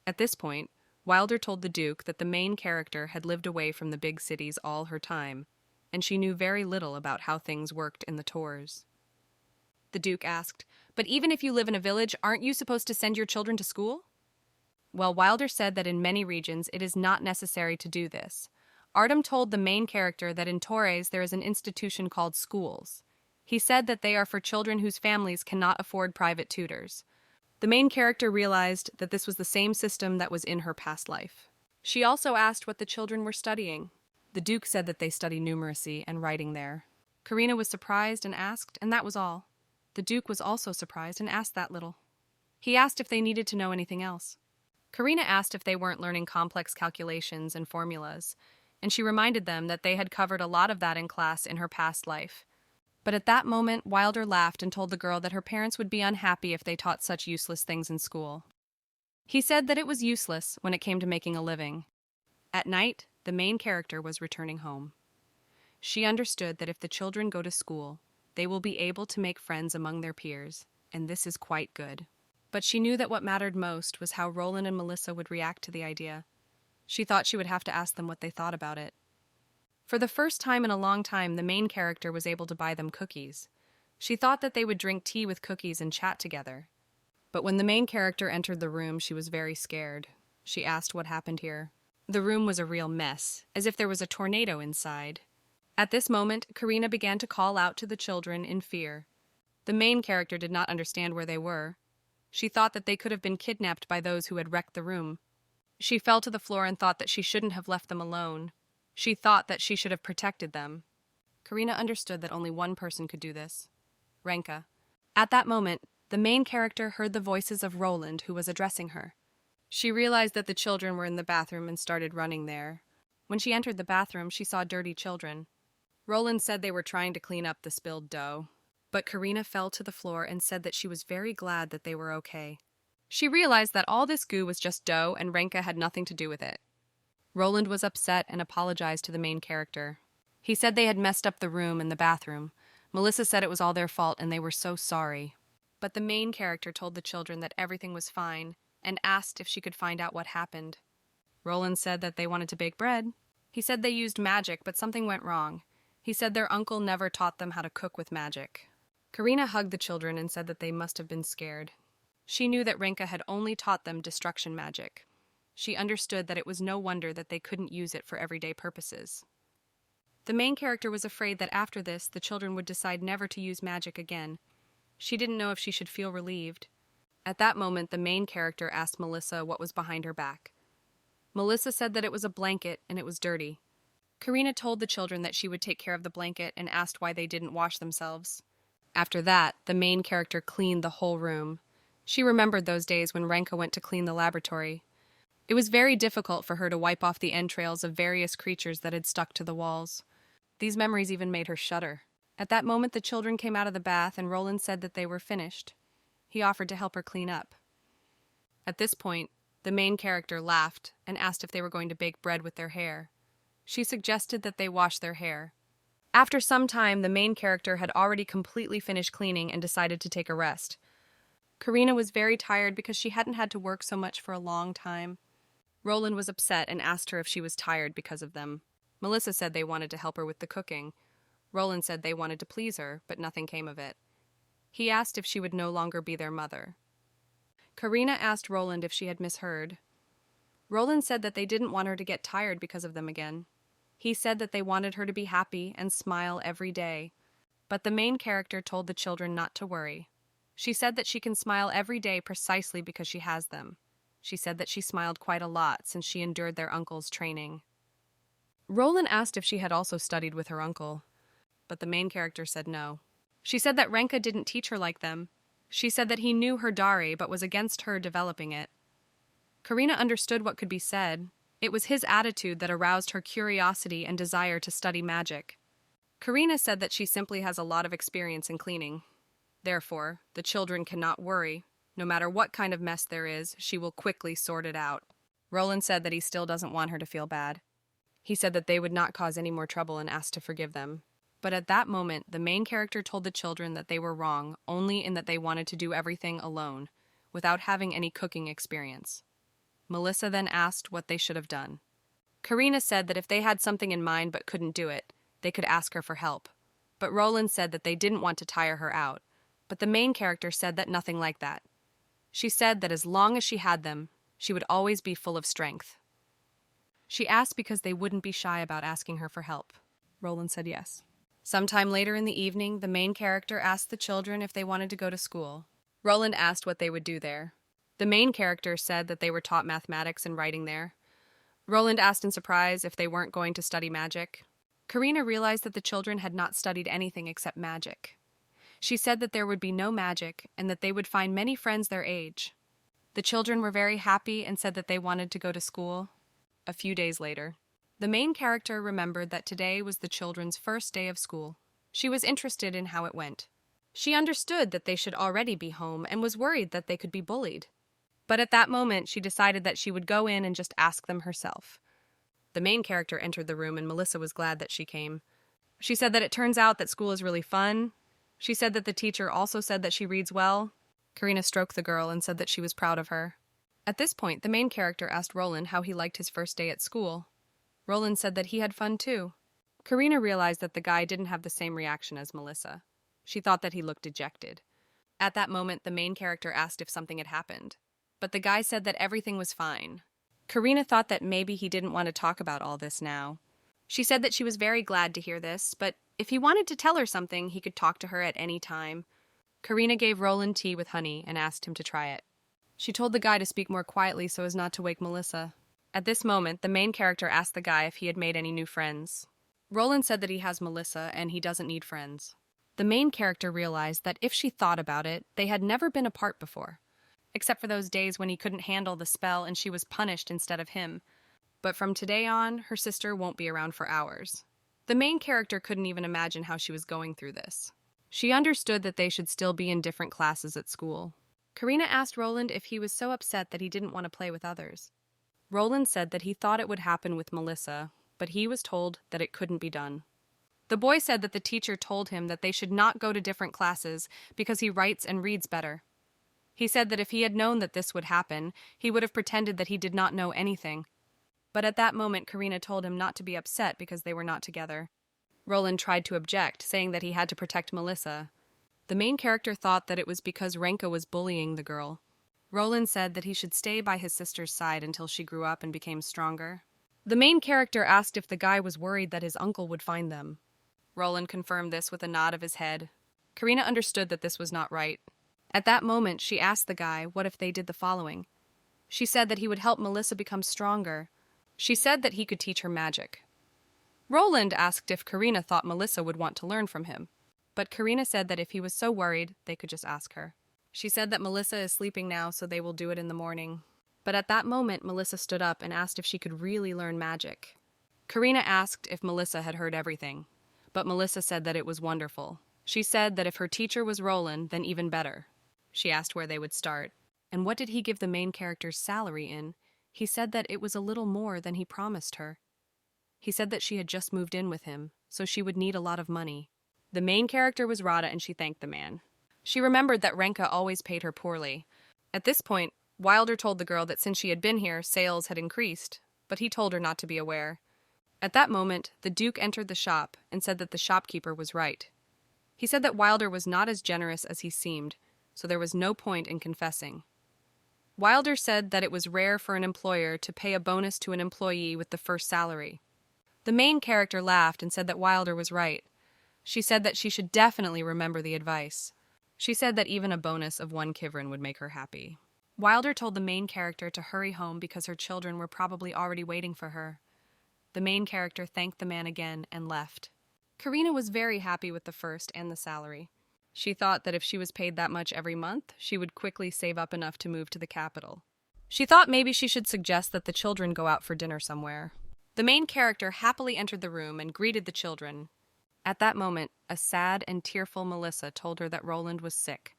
At this point, Wilder told the Duke that the main character had lived away from the big cities all her time, and she knew very little about how things worked in the Tors. The Duke asked, "But even if you live in a village, aren't you supposed to send your children to school?" Well, Wilder said that in many regions it is not necessary to do this. Artem told the main character that in Torres there is an institution called schools. He said that they are for children whose families cannot afford private tutors. The main character realized that this was the same system that was in her past life. She also asked what the children were studying. The Duke said that they study numeracy and writing there. Karina was surprised and asked, and that was all. The Duke was also surprised and asked that little. He asked if they needed to know anything else. Karina asked if they weren't learning complex calculations and formulas, and she reminded them that they had covered a lot of that in class in her past life. But at that moment, Wilder laughed and told the girl that her parents would be unhappy if they taught such useless things in school. He said that it was useless when it came to making a living. At night, the main character was returning home. She understood that if the children go to school, they will be able to make friends among their peers, and this is quite good. But she knew that what mattered most was how Roland and Melissa would react to the idea. She thought she would have to ask them what they thought about it. For the first time in a long time, the main character was able to buy them cookies. She thought that they would drink tea with cookies and chat together. But when the main character entered the room, she was very scared. She asked what happened here. The room was a real mess, as if there was a tornado inside. At this moment, Karina began to call out to the children in fear. The main character did not understand where they were. She thought that they could have been kidnapped by those who had wrecked the room. She fell to the floor and thought that she shouldn't have left them alone. She thought that she should have protected them. Karina understood that only one person could do this. Renka. At that moment, the main character heard the voices of Roland, who was addressing her. She realized that the children were in the bathroom and started running there. When she entered the bathroom, she saw dirty children. Roland said they were trying to clean up the spilled dough. But Karina fell to the floor and said that she was very glad that they were okay. She realized that all this goo was just dough and Renka had nothing to do with it. Roland was upset and apologized to the main character. He said they had messed up the room and the bathroom. Melissa said it was all their fault and they were so sorry. But the main character told the children that everything was fine and asked if she could find out what happened. Roland said that they wanted to bake bread. He said they used magic, but something went wrong. He said their uncle never taught them how to cook with magic. Karina hugged the children and said that they must have been scared. She knew that Renka had only taught them destruction magic. She understood that it was no wonder that they couldn't use it for everyday purposes. The main character was afraid that after this, the children would decide never to use magic again. She didn't know if she should feel relieved. At that moment, the main character asked Melissa what was behind her back. Melissa said that it was a blanket and it was dirty. Karina told the children that she would take care of the blanket and asked why they didn't wash themselves. After that, the main character cleaned the whole room. She remembered those days when Renka went to clean the laboratory. It was very difficult for her to wipe off the entrails of various creatures that had stuck to the walls. These memories even made her shudder. At that moment, the children came out of the bath and Roland said that they were finished. He offered to help her clean up. At this point, the main character laughed and asked if they were going to bake bread with their hair. She suggested that they wash their hair. After some time, the main character had already completely finished cleaning and decided to take a rest. Karina was very tired because she hadn't had to work so much for a long time. Roland was upset and asked her if she was tired because of them. Melissa said they wanted to help her with the cooking. Roland said they wanted to please her, but nothing came of it. He asked if she would no longer be their mother. Karina asked Roland if she had misheard. Roland said that they didn't want her to get tired because of them again. He said that they wanted her to be happy and smile every day. But the main character told the children not to worry. She said that she can smile every day precisely because she has them. She said that she smiled quite a lot since she endured their uncle's training. Roland asked if she had also studied with her uncle, but the main character said no. She said that Renka didn't teach her like them. She said that he knew her Dari but was against her developing it. Karina understood what could be said. It was his attitude that aroused her curiosity and desire to study magic. Karina said that she simply has a lot of experience in cleaning. Therefore, the children cannot worry. No matter what kind of mess there is, she will quickly sort it out. Roland said that he still doesn't want her to feel bad. He said that they would not cause any more trouble and asked to forgive them. But at that moment, the main character told the children that they were wrong only in that they wanted to do everything alone, without having any cooking experience. Melissa then asked what they should have done. Karina said that if they had something in mind but couldn't do it, they could ask her for help. But Roland said that they didn't want to tire her out. But the main character said that nothing like that. She said that as long as she had them, she would always be full of strength. She asked because they wouldn't be shy about asking her for help. Roland said yes. Sometime later in the evening, the main character asked the children if they wanted to go to school. Roland asked what they would do there. The main character said that they were taught mathematics and writing there. Roland asked in surprise if they weren't going to study magic. Karina realized that the children had not studied anything except magic. She said that there would be no magic and that they would find many friends their age. The children were very happy and said that they wanted to go to school. A few days later, the main character remembered that today was the children's first day of school. She was interested in how it went. She understood that they should already be home and was worried that they could be bullied. But at that moment, she decided that she would go in and just ask them herself. The main character entered the room and Melissa was glad that she came. She said that it turns out that school is really fun. She said that the teacher also said that she reads well. Karina stroked the girl and said that she was proud of her. At this point, the main character asked Roland how he liked his first day at school. Roland said that he had fun too. Karina realized that the guy didn't have the same reaction as Melissa. She thought that he looked dejected. At that moment, the main character asked if something had happened. But the guy said that everything was fine. Karina thought that maybe he didn't want to talk about all this now. She said that she was very glad to hear this, but if he wanted to tell her something, he could talk to her at any time. Karina gave Roland tea with honey and asked him to try it. She told the guy to speak more quietly so as not to wake Melissa. At this moment, the main character asked the guy if he had made any new friends. Roland said that he has Melissa and he doesn't need friends. The main character realized that if she thought about it, they had never been apart before, except for those days when he couldn't handle the spell and she was punished instead of him. But from today on, her sister won't be around for hours. The main character couldn't even imagine how she was going through this. She understood that they should still be in different classes at school. Karina asked Roland if he was so upset that he didn't want to play with others. Roland said that he thought it would happen with Melissa, but he was told that it couldn't be done. The boy said that the teacher told him that they should not go to different classes because he writes and reads better. He said that if he had known that this would happen, he would have pretended that he did not know anything. But at that moment, Karina told him not to be upset because they were not together. Roland tried to object, saying that he had to protect Melissa. The main character thought that it was because Renka was bullying the girl. Roland said that he should stay by his sister's side until she grew up and became stronger. The main character asked if the guy was worried that his uncle would find them. Roland confirmed this with a nod of his head. Karina understood that this was not right. At that moment, she asked the guy what if they did the following. She said that he would help Melissa become stronger. She said that he could teach her magic. Roland asked if Karina thought Melissa would want to learn from him. But Karina said that if he was so worried, they could just ask her. She said that Melissa is sleeping now, so they will do it in the morning. But at that moment, Melissa stood up and asked if she could really learn magic. Karina asked if Melissa had heard everything, but Melissa said that it was wonderful. She said that if her teacher was Roland, then even better. She asked where they would start. And what did he give the main character's salary in? He said that it was a little more than he promised her. He said that she had just moved in with him, so she would need a lot of money. The main character was Radha and she thanked the man. She remembered that Renka always paid her poorly. At this point, Wilder told the girl that since she had been here, sales had increased, but he told her not to be aware. At that moment, the Duke entered the shop and said that the shopkeeper was right. He said that Wilder was not as generous as he seemed, so there was no point in confessing. Wilder said that it was rare for an employer to pay a bonus to an employee with the first salary. The main character laughed and said that Wilder was right. She said that she should definitely remember the advice. She said that even a bonus of 1 kivrin would make her happy. Wilder told the main character to hurry home because her children were probably already waiting for her. The main character thanked the man again and left. Karina was very happy with the first and the salary. She thought that if she was paid that much every month, she would quickly save up enough to move to the capital. She thought maybe she should suggest that the children go out for dinner somewhere. The main character happily entered the room and greeted the children. At that moment, a sad and tearful Melissa told her that Roland was sick.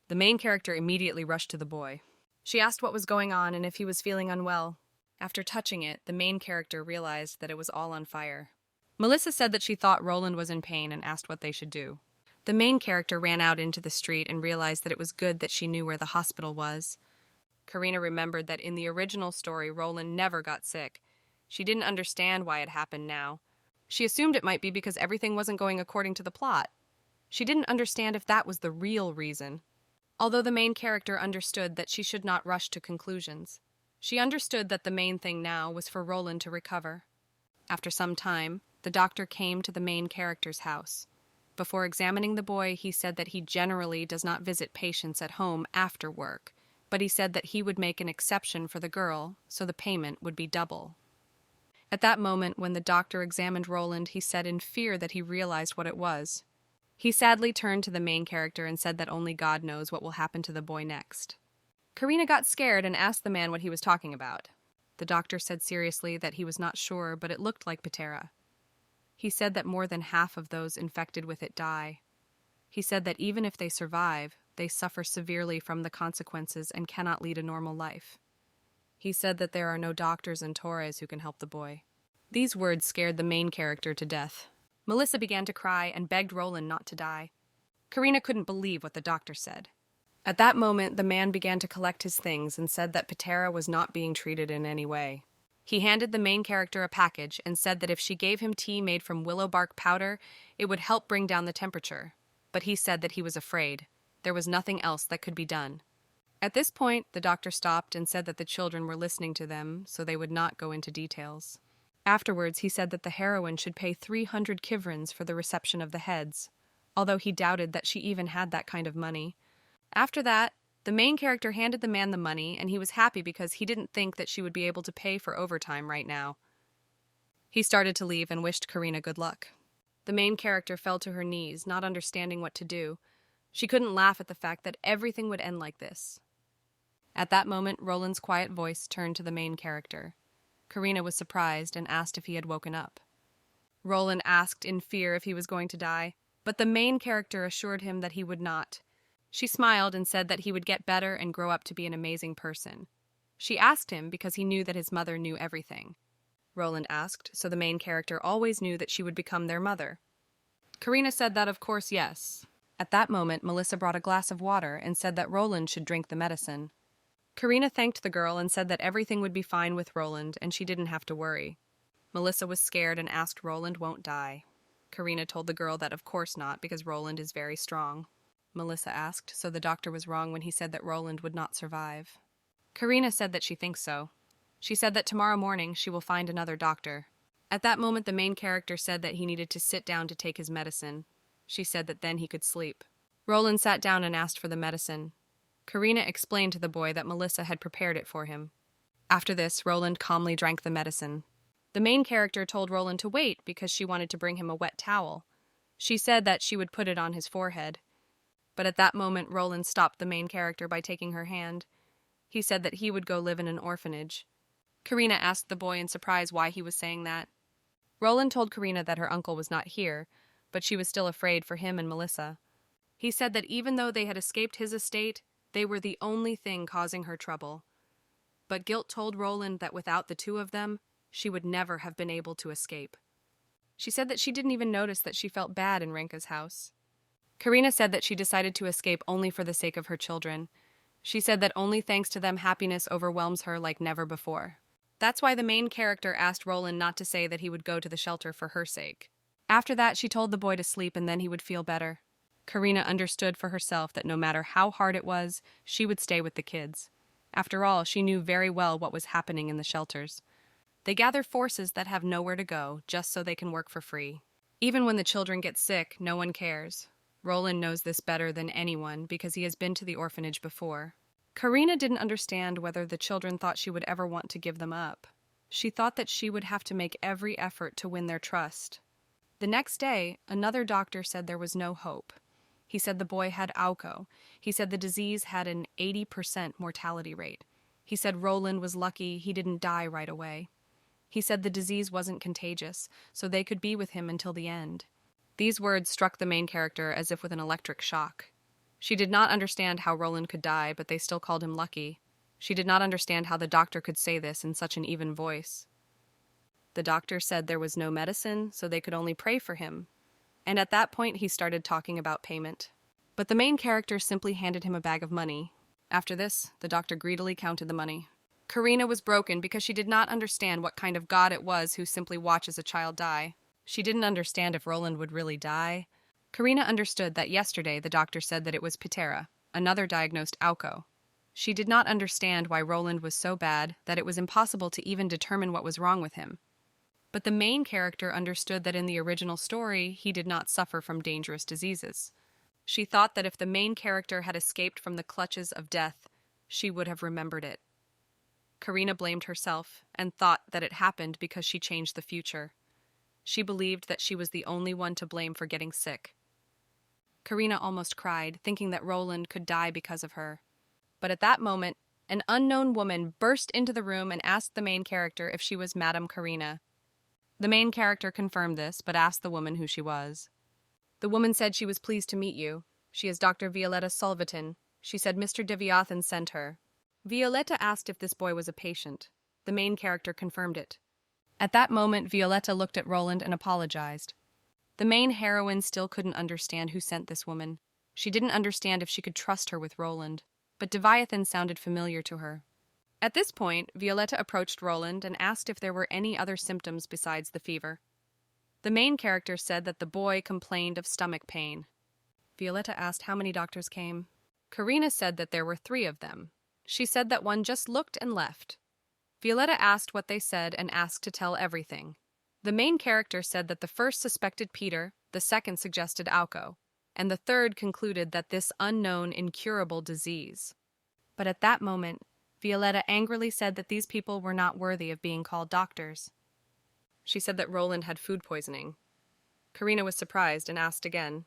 The main character immediately rushed to the boy. She asked what was going on and if he was feeling unwell. After touching it, the main character realized that it was all on fire. Melissa said that she thought Roland was in pain and asked what they should do. The main character ran out into the street and realized that it was good that she knew where the hospital was. Karina remembered that in the original story, Roland never got sick. She didn't understand why it happened now. She assumed it might be because everything wasn't going according to the plot. She didn't understand if that was the real reason. Although the main character understood that she should not rush to conclusions. She understood that the main thing now was for Roland to recover. After some time, the doctor came to the main character's house. Before examining the boy, he said that he generally does not visit patients at home after work, but he said that he would make an exception for the girl, so the payment would be double. At that moment, when the doctor examined Roland, he said in fear that he realized what it was. He sadly turned to the main character and said that only God knows what will happen to the boy next. Karina got scared and asked the man what he was talking about. The doctor said seriously that he was not sure, but it looked like patera. He said that more than half of those infected with it die. He said that even if they survive, they suffer severely from the consequences and cannot lead a normal life. He said that there are no doctors in Torres who can help the boy. These words scared the main character to death. Melissa began to cry and begged Roland not to die. Karina couldn't believe what the doctor said. At that moment, the man began to collect his things and said that patera was not being treated in any way. He handed the main character a package and said that if she gave him tea made from willow bark powder, it would help bring down the temperature. But he said that he was afraid. There was nothing else that could be done. At this point, the doctor stopped and said that the children were listening to them, so they would not go into details. Afterwards, he said that the heroine should pay 300 kivrans for the reception of the heads, although he doubted that she even had that kind of money. After that, the main character handed the man the money, and he was happy because he didn't think that she would be able to pay for overtime right now. He started to leave and wished Karina good luck. The main character fell to her knees, not understanding what to do. She couldn't laugh at the fact that everything would end like this. At that moment, Roland's quiet voice turned to the main character. Karina was surprised and asked if he had woken up. Roland asked in fear if he was going to die, but the main character assured him that he would not. She smiled and said that he would get better and grow up to be an amazing person. She asked him because he knew that his mother knew everything. Roland asked, so the main character always knew that she would become their mother. Karina said that of course yes. At that moment, Melissa brought a glass of water and said that Roland should drink the medicine. Karina thanked the girl and said that everything would be fine with Roland and she didn't have to worry. Melissa was scared and asked Roland won't die. Karina told the girl that of course not, because Roland is very strong. Melissa asked, so the doctor was wrong when he said that Roland would not survive. Karina said that she thinks so. She said that tomorrow morning she will find another doctor. At that moment, the main character said that he needed to sit down to take his medicine. She said that then he could sleep. Roland sat down and asked for the medicine. Karina explained to the boy that Melissa had prepared it for him. After this, Roland calmly drank the medicine. The main character told Roland to wait because she wanted to bring him a wet towel. She said that she would put it on his forehead. But at that moment, Roland stopped the main character by taking her hand. He said that he would go live in an orphanage. Karina asked the boy in surprise why he was saying that. Roland told Karina that her uncle was not here, but she was still afraid for him and Melissa. He said that even though they had escaped his estate, they were the only thing causing her trouble. But guilt told Roland that without the two of them, she would never have been able to escape. She said that she didn't even notice that she felt bad in Renka's house. Karina said that she decided to escape only for the sake of her children. She said that only thanks to them happiness overwhelms her like never before. That's why the main character asked Roland not to say that he would go to the shelter for her sake. After that, she told the boy to sleep and then he would feel better. Karina understood for herself that no matter how hard it was, she would stay with the kids. After all, she knew very well what was happening in the shelters. They gather forces that have nowhere to go, just so they can work for free. Even when the children get sick, no one cares. Roland knows this better than anyone because he has been to the orphanage before. Karina didn't understand whether the children thought she would ever want to give them up. She thought that she would have to make every effort to win their trust. The next day, another doctor said there was no hope. He said the boy had auco. He said the disease had an 80% mortality rate. He said Roland was lucky he didn't die right away. He said the disease wasn't contagious, so they could be with him until the end. These words struck the main character as if with an electric shock. She did not understand how Roland could die, but they still called him lucky. She did not understand how the doctor could say this in such an even voice. The doctor said there was no medicine, so they could only pray for him. And at that point, he started talking about payment. But the main character simply handed him a bag of money. After this, the doctor greedily counted the money. Karina was broken because she did not understand what kind of god it was who simply watches a child die. She didn't understand if Roland would really die. Karina understood that yesterday the doctor said that it was patera, another diagnosed auco. She did not understand why Roland was so bad that it was impossible to even determine what was wrong with him. But the main character understood that in the original story, he did not suffer from dangerous diseases. She thought that if the main character had escaped from the clutches of death, she would have remembered it. Karina blamed herself and thought that it happened because she changed the future. She believed that she was the only one to blame for getting sick. Karina almost cried, thinking that Roland could die because of her. But at that moment, an unknown woman burst into the room and asked the main character if she was Madame Karina. The main character confirmed this, but asked the woman who she was. The woman said she was pleased to meet you. She is Dr. Violetta Solvatin. She said Mr. Deviathan sent her. Violetta asked if this boy was a patient. The main character confirmed it. At that moment, Violetta looked at Roland and apologized. The main heroine still couldn't understand who sent this woman. She didn't understand if she could trust her with Roland, but Deviathan sounded familiar to her. At this point, Violetta approached Roland and asked if there were any other symptoms besides the fever. The main character said that the boy complained of stomach pain. Violetta asked how many doctors came. Karina said that there were 3 of them. She said that one just looked and left. Violetta asked what they said and asked to tell everything. The main character said that the first suspected Peter, the second suggested Auko, and the third concluded that this unknown incurable disease. But at that moment, Violetta angrily said that these people were not worthy of being called doctors. She said that Roland had food poisoning. Karina was surprised and asked again.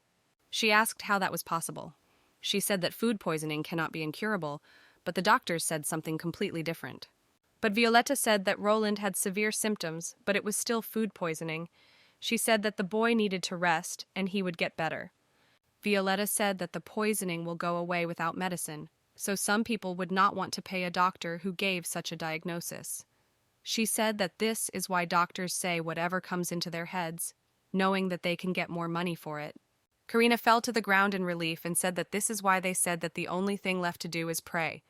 She asked how that was possible. She said that food poisoning cannot be incurable, but the doctors said something completely different. But Violetta said that Roland had severe symptoms, but it was still food poisoning. She said that the boy needed to rest and he would get better. Violetta said that the poisoning will go away without medicine, so some people would not want to pay a doctor who gave such a diagnosis. She said that this is why doctors say whatever comes into their heads, knowing that they can get more money for it. Karina fell to the ground in relief and said that this is why they said that the only thing left to do is pray.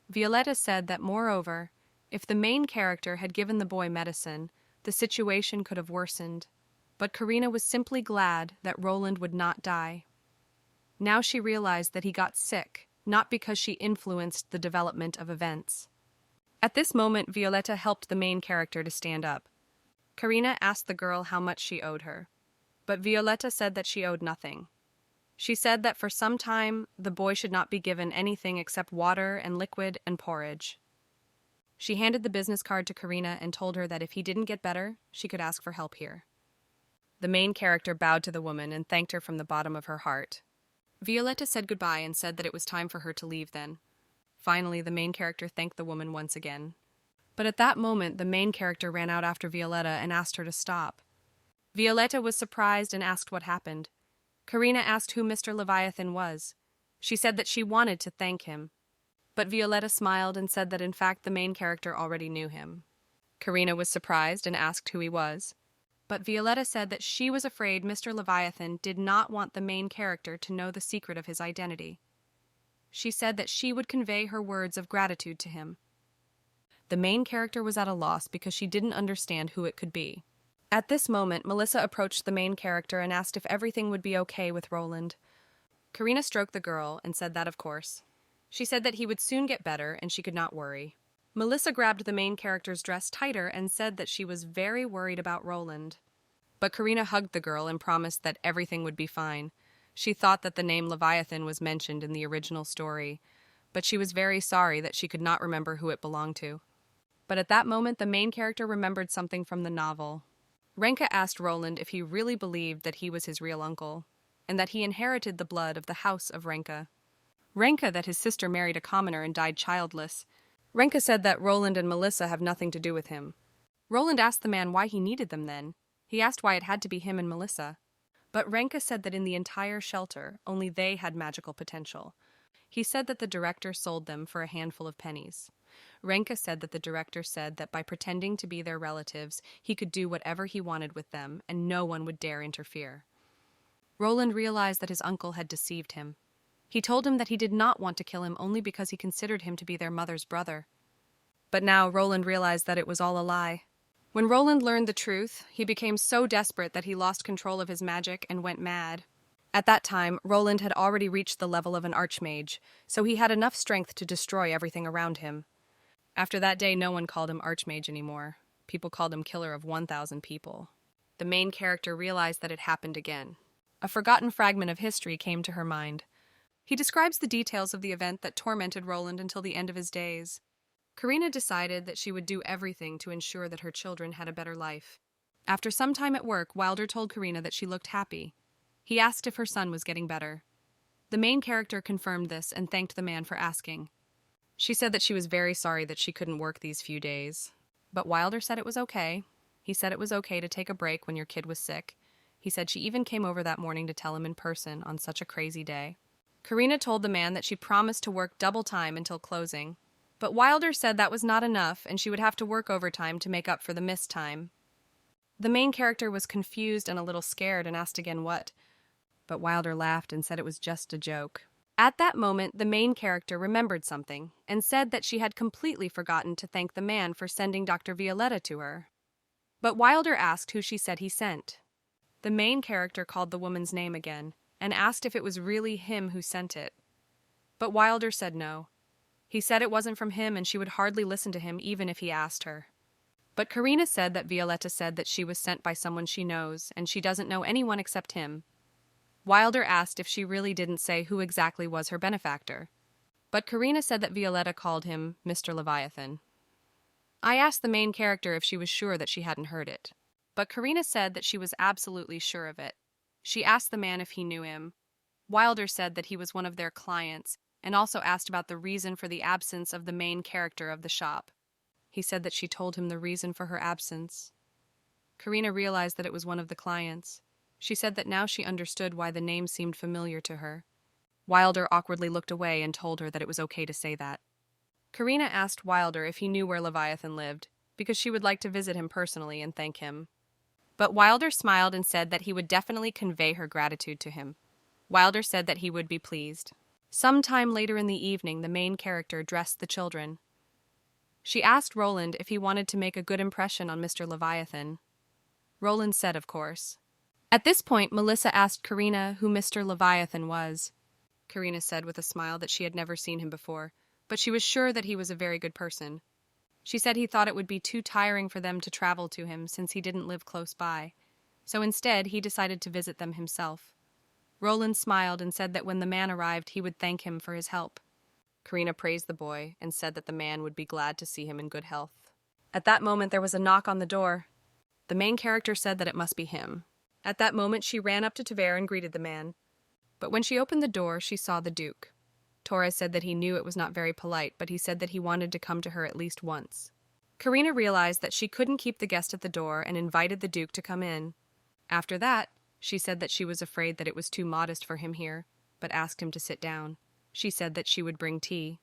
Violetta said that, moreover, if the main character had given the boy medicine, the situation could have worsened. But Karina was simply glad that Roland would not die. Now she realized that he got sick, not because she influenced the development of events. At this moment, Violetta helped the main character to stand up. Karina asked the girl how much she owed her, but Violetta said that she owed nothing. She said that for some time, the boy should not be given anything except water and liquid and porridge. She handed the business card to Karina and told her that if he didn't get better, she could ask for help here. The main character bowed to the woman and thanked her from the bottom of her heart. Violetta said goodbye and said that it was time for her to leave then. Finally, the main character thanked the woman once again. But at that moment, the main character ran out after Violetta and asked her to stop. Violetta was surprised and asked what happened. Karina asked who Mr. Leviathan was. She said that she wanted to thank him. But Violetta smiled and said that in fact the main character already knew him. Karina was surprised and asked who he was. But Violetta said that she was afraid Mr. Leviathan did not want the main character to know the secret of his identity. She said that she would convey her words of gratitude to him. The main character was at a loss because she didn't understand who it could be. At this moment, Melissa approached the main character and asked if everything would be okay with Roland. Karina stroked the girl and said that of course. She said that he would soon get better and she could not worry. Melissa grabbed the main character's dress tighter and said that she was very worried about Roland. But Karina hugged the girl and promised that everything would be fine. She thought that the name Leviathan was mentioned in the original story, but she was very sorry that she could not remember who it belonged to. But at that moment, the main character remembered something from the novel. Renka asked Roland if he really believed that he was his real uncle, and that he inherited the blood of the house of Renka. Renka that his sister married a commoner and died childless. Renka said that Roland and Melissa have nothing to do with him. Roland asked the man why he needed them then. He asked why it had to be him and Melissa. But Renka said that in the entire shelter, only they had magical potential. He said that the director sold them for a handful of pennies. Renka said that the director said that by pretending to be their relatives, he could do whatever he wanted with them and no one would dare interfere. Roland realized that his uncle had deceived him. He told him that he did not want to kill him only because he considered him to be their mother's brother. But now Roland realized that it was all a lie. When Roland learned the truth, he became so desperate that he lost control of his magic and went mad. At that time, Roland had already reached the level of an archmage, so he had enough strength to destroy everything around him. After that day, no one called him archmage anymore. People called him killer of 1,000 people. The main character realized that it happened again. A forgotten fragment of history came to her mind. He describes the details of the event that tormented Roland until the end of his days. Karina decided that she would do everything to ensure that her children had a better life. After some time at work, Wilder told Karina that she looked happy. He asked if her son was getting better. The main character confirmed this and thanked the man for asking. She said that she was very sorry that she couldn't work these few days. But Wilder said it was okay. He said it was okay to take a break when your kid was sick. He said she even came over that morning to tell him in person on such a crazy day. Karina told the man that she promised to work double time until closing. But Wilder said that was not enough and she would have to work overtime to make up for the missed time. The main character was confused and a little scared and asked again what. But Wilder laughed and said it was just a joke. At that moment, the main character remembered something and said that she had completely forgotten to thank the man for sending Dr. Violetta to her. But Wilder asked who she said he sent. The main character called the woman's name again and asked if it was really him who sent it. But Wilder said no. He said it wasn't from him and she would hardly listen to him even if he asked her. But Karina said that Violetta said that she was sent by someone she knows and she doesn't know anyone except him. Wilder asked if she really didn't say who exactly was her benefactor. But Karina said that Violetta called him Mr. Leviathan. I asked the main character if she was sure that she hadn't heard it. But Karina said that she was absolutely sure of it. She asked the man if he knew him. Wilder said that he was one of their clients and also asked about the reason for the absence of the main character of the shop. He said that she told him the reason for her absence. Karina realized that it was one of the clients. She said that now she understood why the name seemed familiar to her. Wilder awkwardly looked away and told her that it was okay to say that. Karina asked Wilder if he knew where Leviathan lived, because she would like to visit him personally and thank him. But Wilder smiled and said that he would definitely convey her gratitude to him. Wilder said that he would be pleased. Sometime later in the evening, the main character dressed the children. She asked Roland if he wanted to make a good impression on Mr. Leviathan. Roland said, of course. At this point, Melissa asked Karina who Mr. Leviathan was. Karina said with a smile that she had never seen him before, but she was sure that he was a very good person. She said he thought it would be too tiring for them to travel to him since he didn't live close by. So instead, he decided to visit them himself. Roland smiled and said that when the man arrived, he would thank him for his help. Karina praised the boy and said that the man would be glad to see him in good health. At that moment, there was a knock on the door. The main character said that it must be him. At that moment, she ran up to Tavere and greeted the man. But when she opened the door, she saw the Duke. Torres said that he knew it was not very polite, but he said that he wanted to come to her at least once. Karina realized that she couldn't keep the guest at the door and invited the Duke to come in. After that, she said that she was afraid that it was too modest for him here, but asked him to sit down. She said that she would bring tea.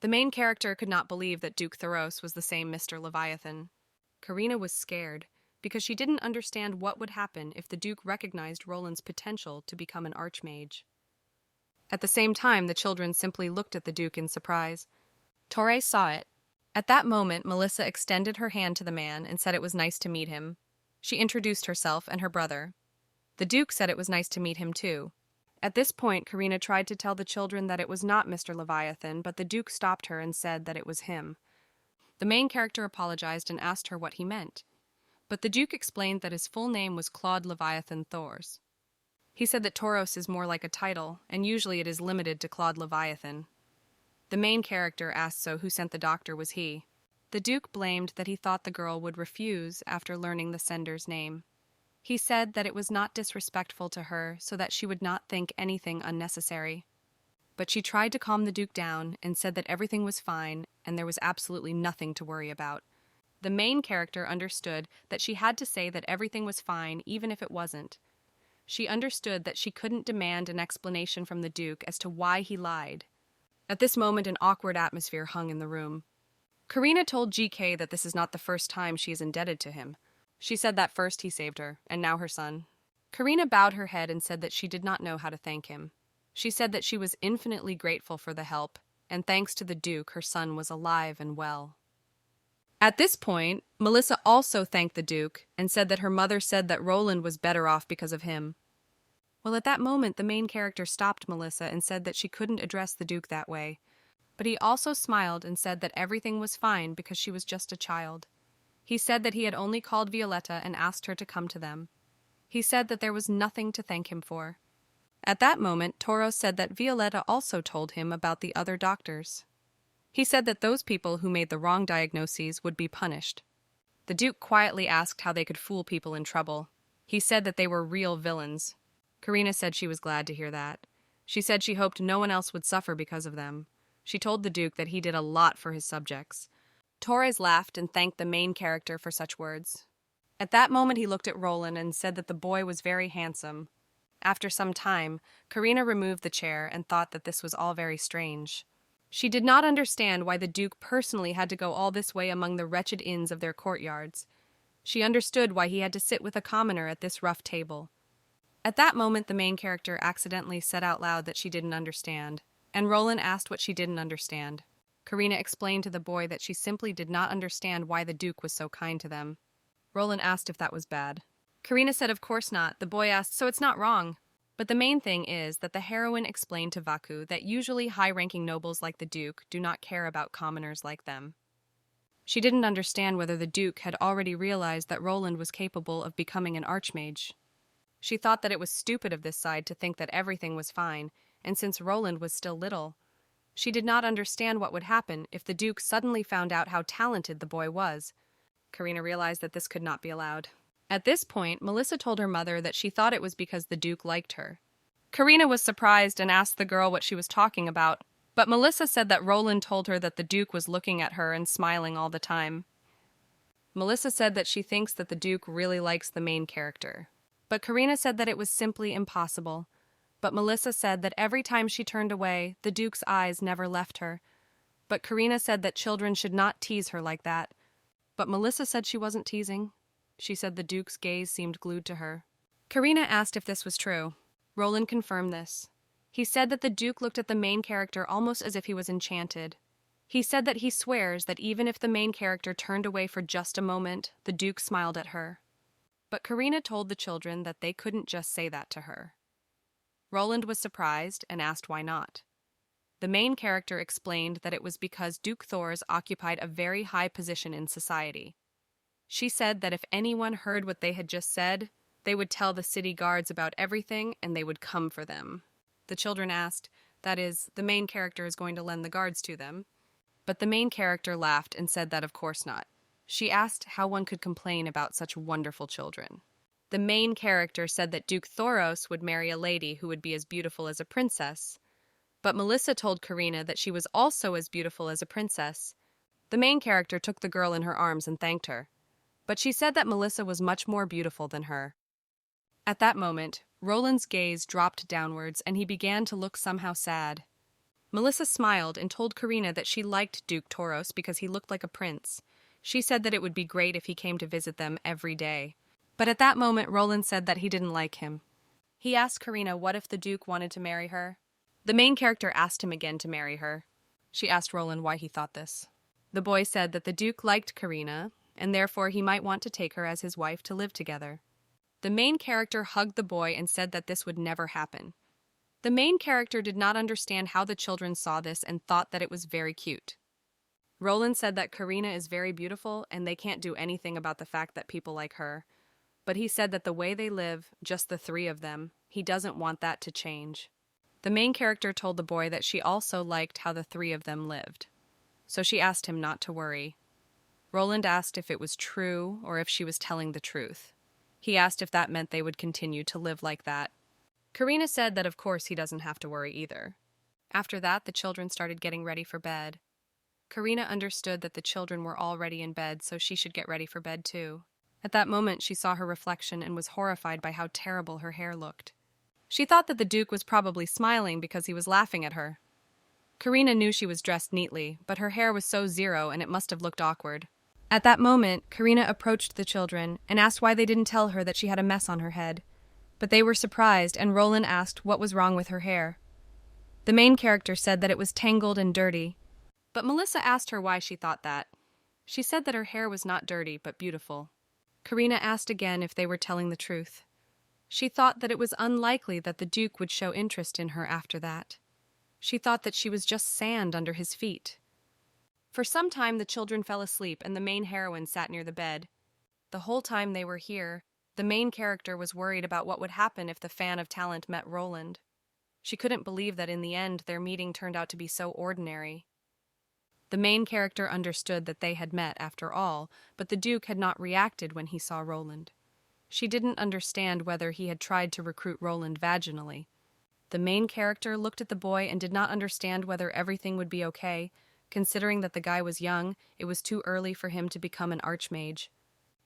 The main character could not believe that Duke Thoros was the same Mr. Leviathan. Karina was scared, because she didn't understand what would happen if the Duke recognized Roland's potential to become an archmage. At the same time, the children simply looked at the Duke in surprise. Torres saw it. At that moment, Melissa extended her hand to the man and said it was nice to meet him. She introduced herself and her brother. The Duke said it was nice to meet him too. At this point, Karina tried to tell the children that it was not Mr. Leviathan, but the Duke stopped her and said that it was him. The main character apologized and asked her what he meant. But the Duke explained that his full name was Claude Leviathan Thors. He said that Thoros is more like a title, and usually it is limited to Claude Leviathan. The main character asked so who sent the doctor was he. The Duke blamed that he thought the girl would refuse after learning the sender's name. He said that it was not disrespectful to her so that she would not think anything unnecessary. But she tried to calm the Duke down and said that everything was fine and there was absolutely nothing to worry about. The main character understood that she had to say that everything was fine even if it wasn't. She understood that she couldn't demand an explanation from the Duke as to why he lied. At this moment, an awkward atmosphere hung in the room. Karina told GK that this is not the first time she is indebted to him. She said that first he saved her, and now her son. Karina bowed her head and said that she did not know how to thank him. She said that she was infinitely grateful for the help, and thanks to the Duke, her son was alive and well. At this point, Melissa also thanked the Duke and said that her mother said that Roland was better off because of him. Well, at that moment, the main character stopped Melissa and said that she couldn't address the Duke that way. But he also smiled and said that everything was fine because she was just a child. He said that he had only called Violetta and asked her to come to them. He said that there was nothing to thank him for. At that moment, Thoros said that Violetta also told him about the other doctors. He said that those people who made the wrong diagnoses would be punished. The Duke quietly asked how they could fool people in trouble. He said that they were real villains. Karina said she was glad to hear that. She said she hoped no one else would suffer because of them. She told the Duke that he did a lot for his subjects. Torres laughed and thanked the main character for such words. At that moment he looked at Roland and said that the boy was very handsome. After some time, Karina removed the chair and thought that this was all very strange. She did not understand why the Duke personally had to go all this way among the wretched inns of their courtyards. She understood why he had to sit with a commoner at this rough table. At that moment the main character accidentally said out loud that she didn't understand, and Roland asked what she didn't understand. Karina explained to the boy that she simply did not understand why the Duke was so kind to them. Roland asked if that was bad. Karina said of course not. The boy asked, so it's not wrong. But the main thing is that the heroine explained to Vaku that usually high-ranking nobles like the Duke do not care about commoners like them. She didn't understand whether the Duke had already realized that Roland was capable of becoming an archmage. She thought that it was stupid of this side to think that everything was fine, and since Roland was still little, she did not understand what would happen if the Duke suddenly found out how talented the boy was. Karina realized that this could not be allowed. At this point, Melissa told her mother that she thought it was because the Duke liked her. Karina was surprised and asked the girl what she was talking about, but Melissa said that Roland told her that the Duke was looking at her and smiling all the time. Melissa said that she thinks that the Duke really likes the main character. But Karina said that it was simply impossible. But Melissa said that every time she turned away, the Duke's eyes never left her. But Karina said that children should not tease her like that. But Melissa said she wasn't teasing. She said the Duke's gaze seemed glued to her. Karina asked if this was true. Roland confirmed this. He said that the Duke looked at the main character almost as if he was enchanted. He said that he swears that even if the main character turned away for just a moment, the Duke smiled at her. But Karina told the children that they couldn't just say that to her. Roland was surprised and asked why not. The main character explained that it was because Duke Thors occupied a very high position in society. She said that if anyone heard what they had just said, they would tell the city guards about everything and they would come for them. The children asked, that is, the main character is going to lend the guards to them. But the main character laughed and said that of course not. She asked how one could complain about such wonderful children. The main character said that Duke Thoros would marry a lady who would be as beautiful as a princess. But Melissa told Karina that she was also as beautiful as a princess. The main character took the girl in her arms and thanked her. But she said that Melissa was much more beautiful than her. At that moment, Roland's gaze dropped downwards and he began to look somehow sad. Melissa smiled and told Karina that she liked Duke Thoros because he looked like a prince. She said that it would be great if he came to visit them every day. But at that moment, Roland said that he didn't like him. He asked Karina what if the Duke wanted to marry her. The main character asked him again to marry her. She asked Roland why he thought this. The boy said that the Duke liked Karina, and therefore he might want to take her as his wife to live together. The main character hugged the boy and said that this would never happen. The main character did not understand how the children saw this and thought that it was very cute. Roland said that Karina is very beautiful and they can't do anything about the fact that people like her. But he said that the way they live, just the three of them, he doesn't want that to change. The main character told the boy that she also liked how the three of them lived. So she asked him not to worry. Roland asked if it was true or if she was telling the truth. He asked if that meant they would continue to live like that. Karina said that of course he doesn't have to worry either. After that, the children started getting ready for bed. Karina understood that the children were already in bed, so she should get ready for bed too. At that moment, she saw her reflection and was horrified by how terrible her hair looked. She thought that the Duke was probably smiling because he was laughing at her. Karina knew she was dressed neatly, but her hair was so zero and it must have looked awkward. At that moment, Karina approached the children and asked why they didn't tell her that she had a mess on her head. But they were surprised, and Roland asked what was wrong with her hair. The main character said that it was tangled and dirty. But Melissa asked her why she thought that. She said that her hair was not dirty, but beautiful. Karina asked again if they were telling the truth. She thought that it was unlikely that the Duke would show interest in her after that. She thought that she was just sand under his feet. For some time the children fell asleep and the main heroine sat near the bed. The whole time they were here, the main character was worried about what would happen if the fan of talent met Roland. She couldn't believe that in the end their meeting turned out to be so ordinary. The main character understood that they had met after all, but the Duke had not reacted when he saw Roland. She didn't understand whether he had tried to recruit Roland vaginally. The main character looked at the boy and did not understand whether everything would be okay. Considering that the guy was young, it was too early for him to become an archmage.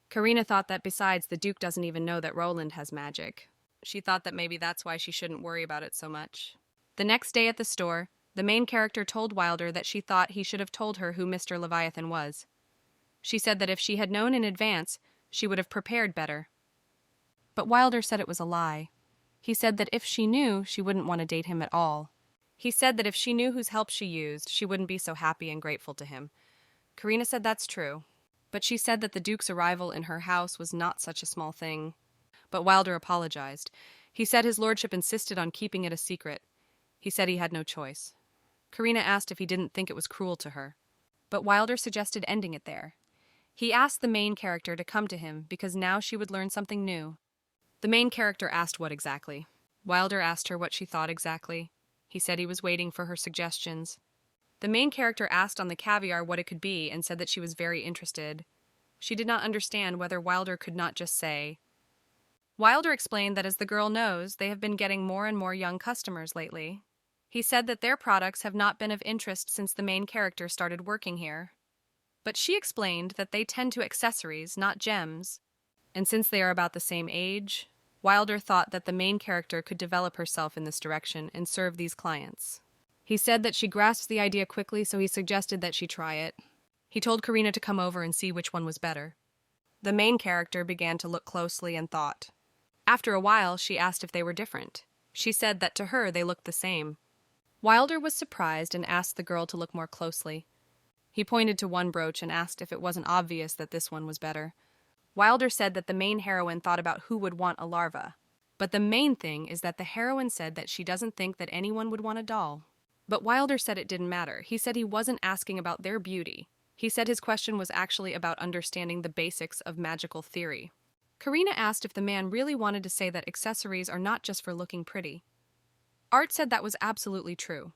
Karina thought that besides, the Duke doesn't even know that Roland has magic. She thought that maybe that's why she shouldn't worry about it so much. The next day at the store, the main character told Wilder that she thought he should have told her who Mr. Leviathan was. She said that if she had known in advance, she would have prepared better. But Wilder said it was a lie. He said that if she knew, she wouldn't want to date him at all. He said that if she knew whose help she used, she wouldn't be so happy and grateful to him. Karina said that's true, but she said that the Duke's arrival in her house was not such a small thing. But Wilder apologized. He said his lordship insisted on keeping it a secret. He said he had no choice. Karina asked if he didn't think it was cruel to her. But Wilder suggested ending it there. He asked the main character to come to him because now she would learn something new. The main character asked what exactly. Wilder asked her what she thought exactly. He said he was waiting for her suggestions. The main character asked on the caviar what it could be and said that she was very interested. She did not understand whether Wilder could not just say. Wilder explained that as the girl knows, they have been getting more and more young customers lately. He said that their products have not been of interest since the main character started working here. But she explained that they tend to accessories, not gems. And since they are about the same age, Wilder thought that the main character could develop herself in this direction and serve these clients. He said that she grasped the idea quickly, so he suggested that she try it. He told Karina to come over and see which one was better. The main character began to look closely and thought. After a while, she asked if they were different. She said that to her they looked the same. Wilder was surprised and asked the girl to look more closely. He pointed to one brooch and asked if it wasn't obvious that this one was better. Wilder said that the main heroine thought about who would want a larva. But the main thing is that the heroine said that she doesn't think that anyone would want a doll. But Wilder said it didn't matter. He said he wasn't asking about their beauty. He said his question was actually about understanding the basics of magical theory. Karina asked if the man really wanted to say that accessories are not just for looking pretty. Art said that was absolutely true.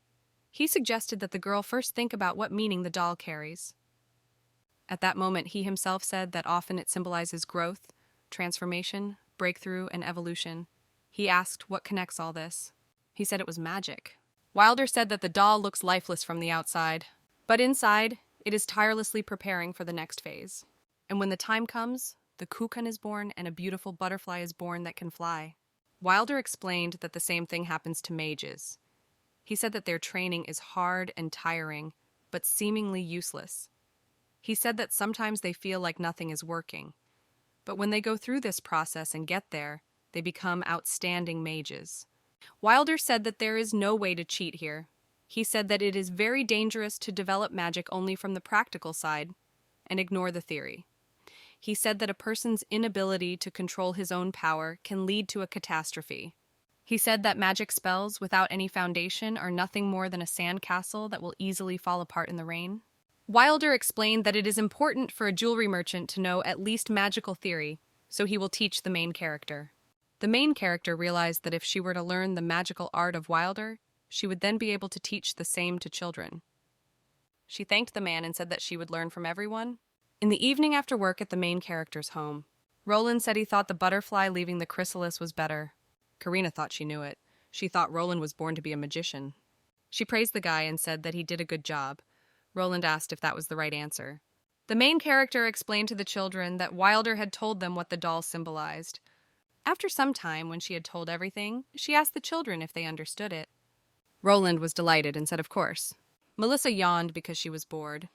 He suggested that the girl first think about what meaning the doll carries. At that moment, he himself said that often it symbolizes growth, transformation, breakthrough, and evolution. He asked what connects all this. He said it was magic. Wilder said that the doll looks lifeless from the outside, but inside, it is tirelessly preparing for the next phase. And when the time comes, the cocoon is born and a beautiful butterfly is born that can fly. Wilder explained that the same thing happens to mages. He said that their training is hard and tiring, but seemingly useless. He said that sometimes they feel like nothing is working, but when they go through this process and get there, they become outstanding mages. Wilder said that there is no way to cheat here. He said that it is very dangerous to develop magic only from the practical side and ignore the theory. He said that a person's inability to control his own power can lead to a catastrophe. He said that magic spells without any foundation are nothing more than a sandcastle that will easily fall apart in the rain. Wilder explained that it is important for a jewelry merchant to know at least magical theory, so he will teach the main character. The main character realized that if she were to learn the magical art of Wilder, she would then be able to teach the same to children. She thanked the man and said that she would learn from everyone. In the evening after work at the main character's home, Roland said he thought the butterfly leaving the chrysalis was better. Karina thought she knew it. She thought Roland was born to be a magician. She praised the guy and said that he did a good job. Roland asked if that was the right answer. The main character explained to the children that Wilder had told them what the doll symbolized. After some time, when she had told everything, she asked the children if they understood it. Roland was delighted and said of course. Melissa yawned because she was bored.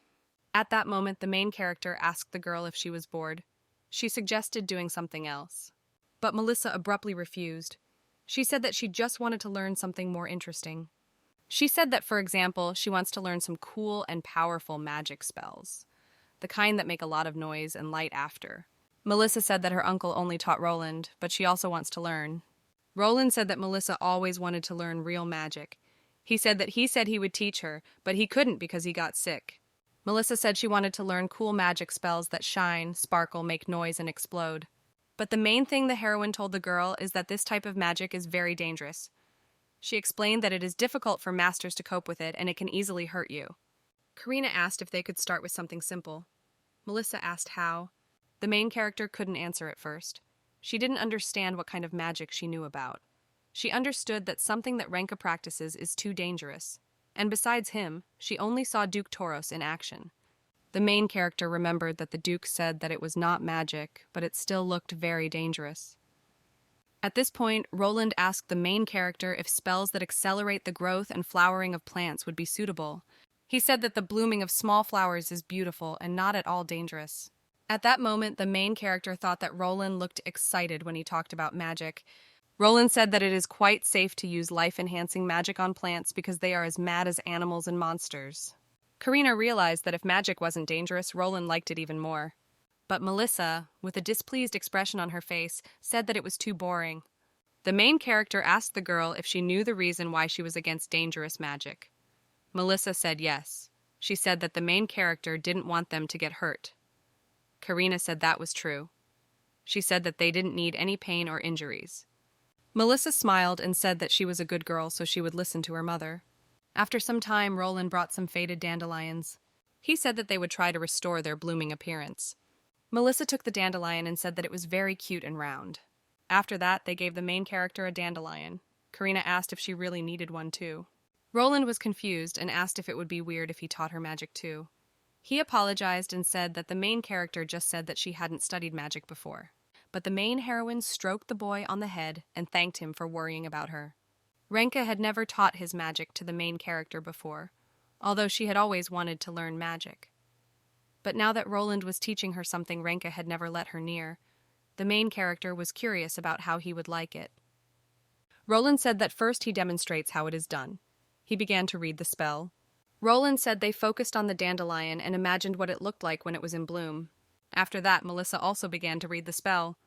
At that moment, the main character asked the girl if she was bored. She suggested doing something else. But Melissa abruptly refused. She said that she just wanted to learn something more interesting. She said that, for example, she wants to learn some cool and powerful magic spells, the kind that make a lot of noise and light after. Melissa said that her uncle only taught Roland, but she also wants to learn. Roland said that Melissa always wanted to learn real magic. He said he would teach her, but he couldn't because he got sick. Melissa said she wanted to learn cool magic spells that shine, sparkle, make noise, and explode. But the main thing the heroine told the girl is that this type of magic is very dangerous. She explained that it is difficult for masters to cope with it and it can easily hurt you. Karina asked if they could start with something simple. Melissa asked how. The main character couldn't answer at first. She didn't understand what kind of magic she knew about. She understood that something that Renka practices is too dangerous. And besides him, she only saw Duke Toros in action. The main character remembered that the Duke said that it was not magic, but it still looked very dangerous. At this point, Roland asked the main character if spells that accelerate the growth and flowering of plants would be suitable. He said that the blooming of small flowers is beautiful and not at all dangerous. At that moment, the main character thought that Roland looked excited when he talked about magic. Roland said that it is quite safe to use life-enhancing magic on plants because they are as mad as animals and monsters. Karina realized that if magic wasn't dangerous, Roland liked it even more. But Melissa, with a displeased expression on her face, said that it was too boring. The main character asked the girl if she knew the reason why she was against dangerous magic. Melissa said yes. She said that the main character didn't want them to get hurt. Karina said that was true. She said that they didn't need any pain or injuries. Melissa smiled and said that she was a good girl, so she would listen to her mother. After some time, Roland brought some faded dandelions. He said that they would try to restore their blooming appearance. Melissa took the dandelion and said that it was very cute and round. After that, they gave the main character a dandelion. Karina asked if she really needed one too. Roland was confused and asked if it would be weird if he taught her magic too. He apologized and said that the main character just said that she hadn't studied magic before. But the main heroine stroked the boy on the head and thanked him for worrying about her. Renka had never taught his magic to the main character before, although she had always wanted to learn magic. But now that Roland was teaching her something Renka had never let her near, the main character was curious about how he would like it. Roland said that first he demonstrates how it is done. He began to read the spell. Roland said they focused on the dandelion and imagined what it looked like when it was in bloom. After that, Melissa also began to read the spell.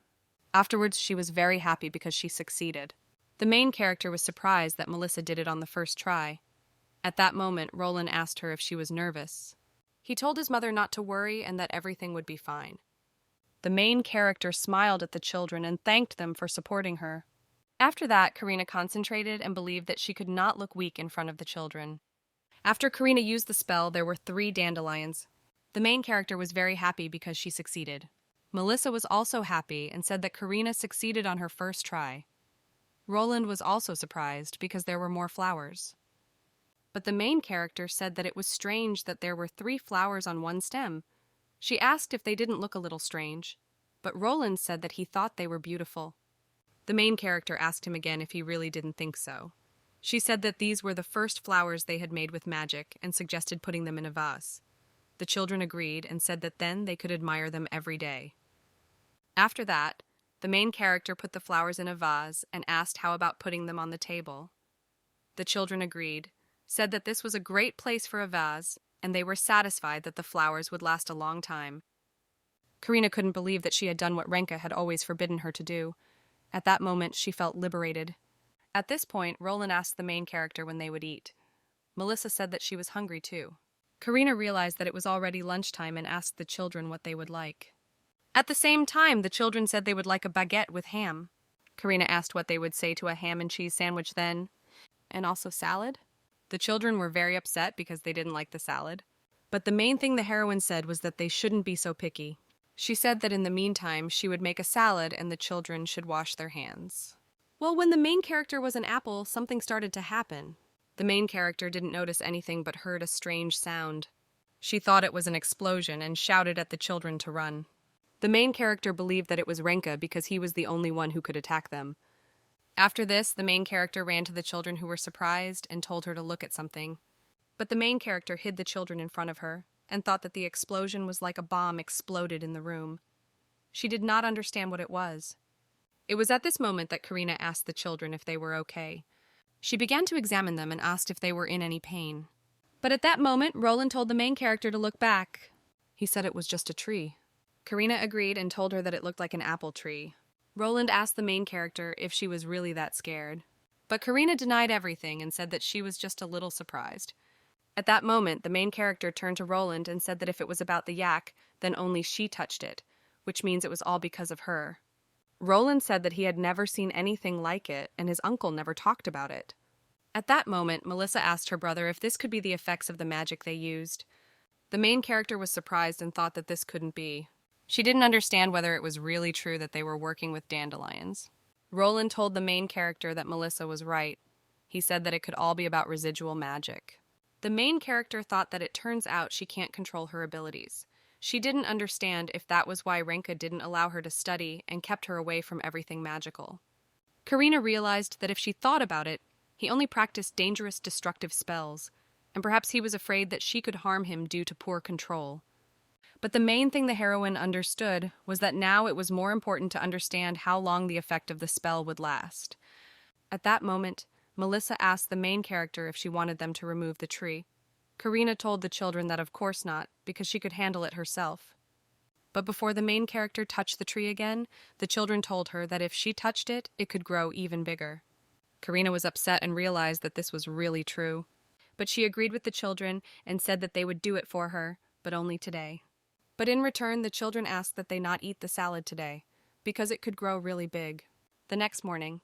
Afterwards, she was very happy because she succeeded. The main character was surprised that Melissa did it on the first try. At that moment, Roland asked her if she was nervous. He told his mother not to worry and that everything would be fine. The main character smiled at the children and thanked them for supporting her. After that, Karina concentrated and believed that she could not look weak in front of the children. After Karina used the spell, there were 3 dandelions. The main character was very happy because she succeeded. Melissa was also happy and said that Karina succeeded on her first try. Roland was also surprised because there were more flowers. But the main character said that it was strange that there were 3 flowers on one stem. She asked if they didn't look a little strange, but Roland said that he thought they were beautiful. The main character asked him again if he really didn't think so. She said that these were the first flowers they had made with magic and suggested putting them in a vase. The children agreed and said that then they could admire them every day. After that, the main character put the flowers in a vase and asked how about putting them on the table. The children agreed, said that this was a great place for a vase, and they were satisfied that the flowers would last a long time. Karina couldn't believe that she had done what Renka had always forbidden her to do. At that moment, she felt liberated. At this point, Roland asked the main character when they would eat. Melissa said that she was hungry too. Karina realized that it was already lunchtime and asked the children what they would like. At the same time, the children said they would like a baguette with ham. Karina asked what they would say to a ham and cheese sandwich then. And also salad? The children were very upset because they didn't like the salad. But the main thing the heroine said was that they shouldn't be so picky. She said that in the meantime, she would make a salad and the children should wash their hands. Well, when the main character was an apple, something started to happen. The main character didn't notice anything but heard a strange sound. She thought it was an explosion and shouted at the children to run. The main character believed that it was Renka because he was the only one who could attack them. After this, the main character ran to the children who were surprised and told her to look at something. But the main character hid the children in front of her and thought that the explosion was like a bomb exploded in the room. She did not understand what it was. It was at this moment that Karina asked the children if they were okay. She began to examine them and asked if they were in any pain. But at that moment, Roland told the main character to look back. He said it was just a tree. Karina agreed and told her that it looked like an apple tree. Roland asked the main character if she was really that scared. But Karina denied everything and said that she was just a little surprised. At that moment, the main character turned to Roland and said that if it was about the yak, then only she touched it, which means it was all because of her. Roland said that he had never seen anything like it, and his uncle never talked about it. At that moment, Melissa asked her brother if this could be the effects of the magic they used. The main character was surprised and thought that this couldn't be. She didn't understand whether it was really true that they were working with dandelions. Roland told the main character that Melissa was right. He said that it could all be about residual magic. The main character thought that it turns out she can't control her abilities. She didn't understand if that was why Renka didn't allow her to study and kept her away from everything magical. Karina realized that if she thought about it, he only practiced dangerous, destructive spells, and perhaps he was afraid that she could harm him due to poor control. But the main thing the heroine understood was that now it was more important to understand how long the effect of the spell would last. At that moment, Melissa asked the main character if she wanted them to remove the tree. Karina told the children that of course not, because she could handle it herself. But before the main character touched the tree again, the children told her that if she touched it, it could grow even bigger. Karina was upset and realized that this was really true. But she agreed with the children and said that they would do it for her, but only today. But in return, the children asked that they not eat the salad today, because it could grow really big. The next morning,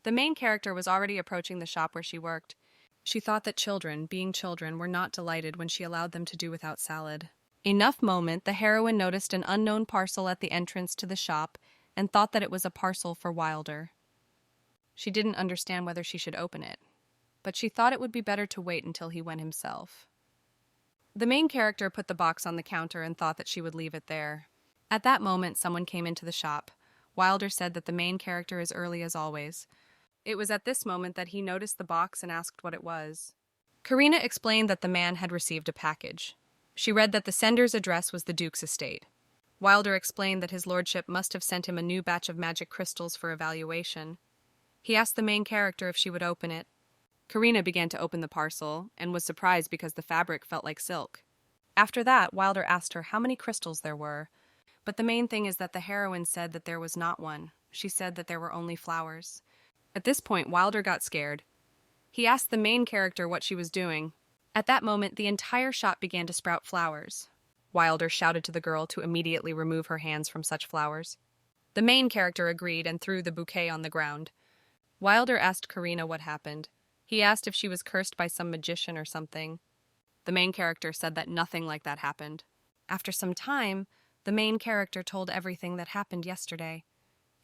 the main character was already approaching the shop where she worked. She thought that children, being children, were not delighted when she allowed them to do without salad. Enough moment, the heroine noticed an unknown parcel at the entrance to the shop and thought that it was a parcel for Wilder. She didn't understand whether she should open it, but she thought it would be better to wait until he went himself. The main character put the box on the counter and thought that she would leave it there. At that moment, someone came into the shop. Wilder said that the main character is early as always. It was at this moment that he noticed the box and asked what it was. Karina explained that the man had received a package. She read that the sender's address was the Duke's estate. Wilder explained that his lordship must have sent him a new batch of magic crystals for evaluation. He asked the main character if she would open it. Karina began to open the parcel and was surprised because the fabric felt like silk. After that, Wilder asked her how many crystals there were. But the main thing is that the heroine said that there was not one. She said that there were only flowers. At this point, Wilder got scared. He asked the main character what she was doing. At that moment, the entire shop began to sprout flowers. Wilder shouted to the girl to immediately remove her hands from such flowers. The main character agreed and threw the bouquet on the ground. Wilder asked Karina what happened. He asked if she was cursed by some magician or something. The main character said that nothing like that happened. After some time, the main character told everything that happened yesterday,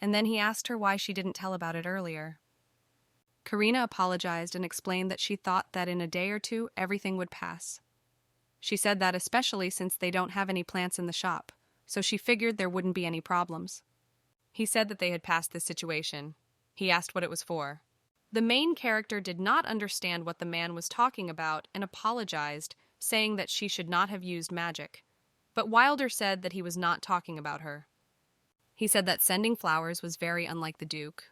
and then he asked her why she didn't tell about it earlier. Karina apologized and explained that she thought that in a day or two everything would pass. She said that especially since they don't have any plants in the shop, so she figured there wouldn't be any problems. He said that they had passed this situation. He asked what it was for. The main character did not understand what the man was talking about and apologized, saying that she should not have used magic. But Wilder said that he was not talking about her. He said that sending flowers was very unlike the Duke.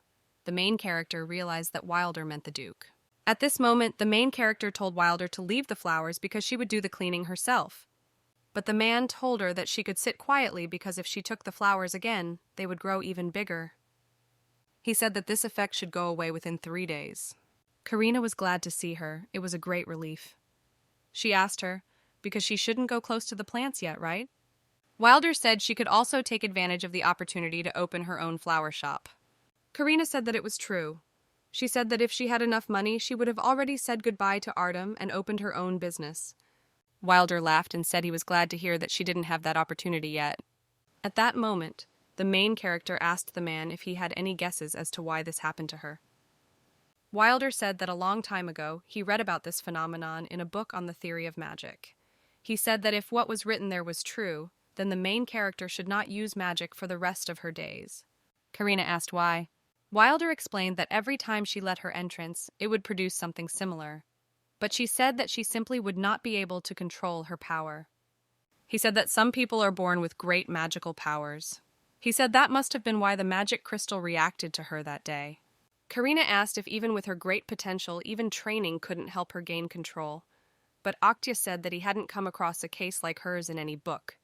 The main character realized that Wilder meant the Duke. At this moment, the main character told Wilder to leave the flowers because she would do the cleaning herself. But the man told her that she could sit quietly because if she took the flowers again, they would grow even bigger. He said that this effect should go away within 3 days. Karina was glad to see her. It was a great relief. She asked her, because she shouldn't go close to the plants yet, right? Wilder said she could also take advantage of the opportunity to open her own flower shop. Karina said that it was true. She said that if she had enough money, she would have already said goodbye to Artem and opened her own business. Wilder laughed and said he was glad to hear that she didn't have that opportunity yet. At that moment, the main character asked the man if he had any guesses as to why this happened to her. Wilder said that a long time ago, he read about this phenomenon in a book on the theory of magic. He said that if what was written there was true, then the main character should not use magic for the rest of her days. Karina asked why. Wilder explained that every time she let her entrance, it would produce something similar. But she said that she simply would not be able to control her power. He said that some people are born with great magical powers. He said that must have been why the magic crystal reacted to her that day. Karina asked if even with her great potential, even training couldn't help her gain control. But Aktya said that he hadn't come across a case like hers in any book.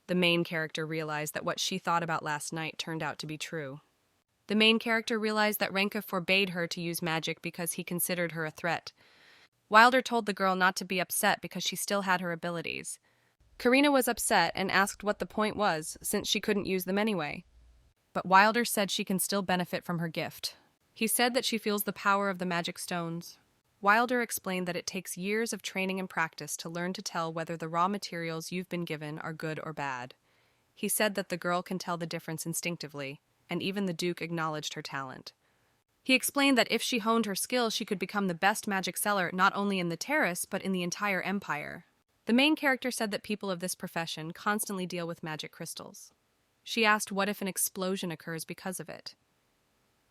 The main character realized that what she thought about last night turned out to be true. The main character realized that Renka forbade her to use magic because he considered her a threat. Wilder told the girl not to be upset because she still had her abilities. Karina was upset and asked what the point was, since she couldn't use them anyway. But Wilder said she can still benefit from her gift. He said that she feels the power of the magic stones. Wilder explained that it takes years of training and practice to learn to tell whether the raw materials you've been given are good or bad. He said that the girl can tell the difference instinctively, and even the Duke acknowledged her talent. He explained that if she honed her skills, she could become the best magic seller not only in the terrace, but in the entire empire. The main character said that people of this profession constantly deal with magic crystals. She asked what if an explosion occurs because of it.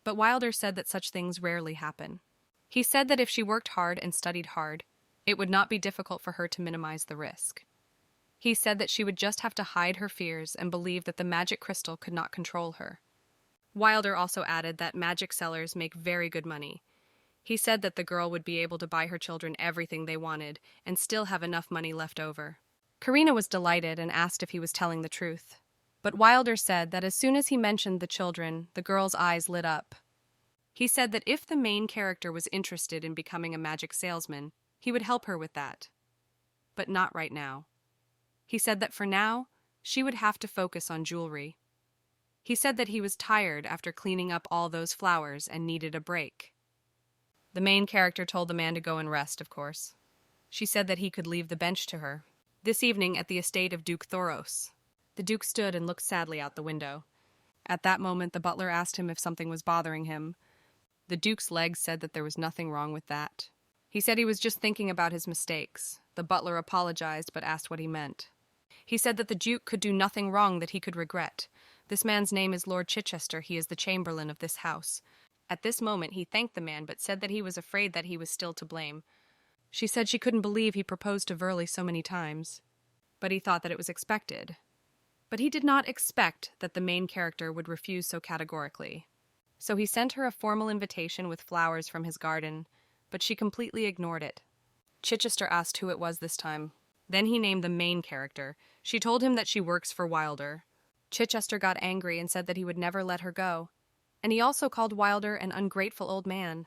But Wilder said that such things rarely happen. He said that if she worked hard and studied hard, it would not be difficult for her to minimize the risk. He said that she would just have to hide her fears and believe that the magic crystal could not control her. Wilder also added that magic sellers make very good money. He said that the girl would be able to buy her children everything they wanted and still have enough money left over. Karina was delighted and asked if he was telling the truth. But Wilder said that as soon as he mentioned the children, the girl's eyes lit up. He said that if the main character was interested in becoming a magic salesman, he would help her with that. But not right now. He said that for now, she would have to focus on jewelry. He said that he was tired after cleaning up all those flowers and needed a break. The main character told the man to go and rest, of course. She said that he could leave the bench to her. This evening at the estate of Duke Thoros. The Duke stood and looked sadly out the window. At that moment, the butler asked him if something was bothering him. The Duke's legs said that there was nothing wrong with that. He said he was just thinking about his mistakes. The butler apologized but asked what he meant. He said that the Duke could do nothing wrong that he could regret. This man's name is Lord Chichester. He is the chamberlain of this house. At this moment, he thanked the man but said that he was afraid that he was still to blame. She said she couldn't believe he proposed to Verley so many times. But he thought that it was expected. But he did not expect that the main character would refuse so categorically. So he sent her a formal invitation with flowers from his garden, but she completely ignored it. Chichester asked who it was this time. Then he named the main character. She told him that she works for Wilder. Chichester got angry and said that he would never let her go. And he also called Wilder an ungrateful old man.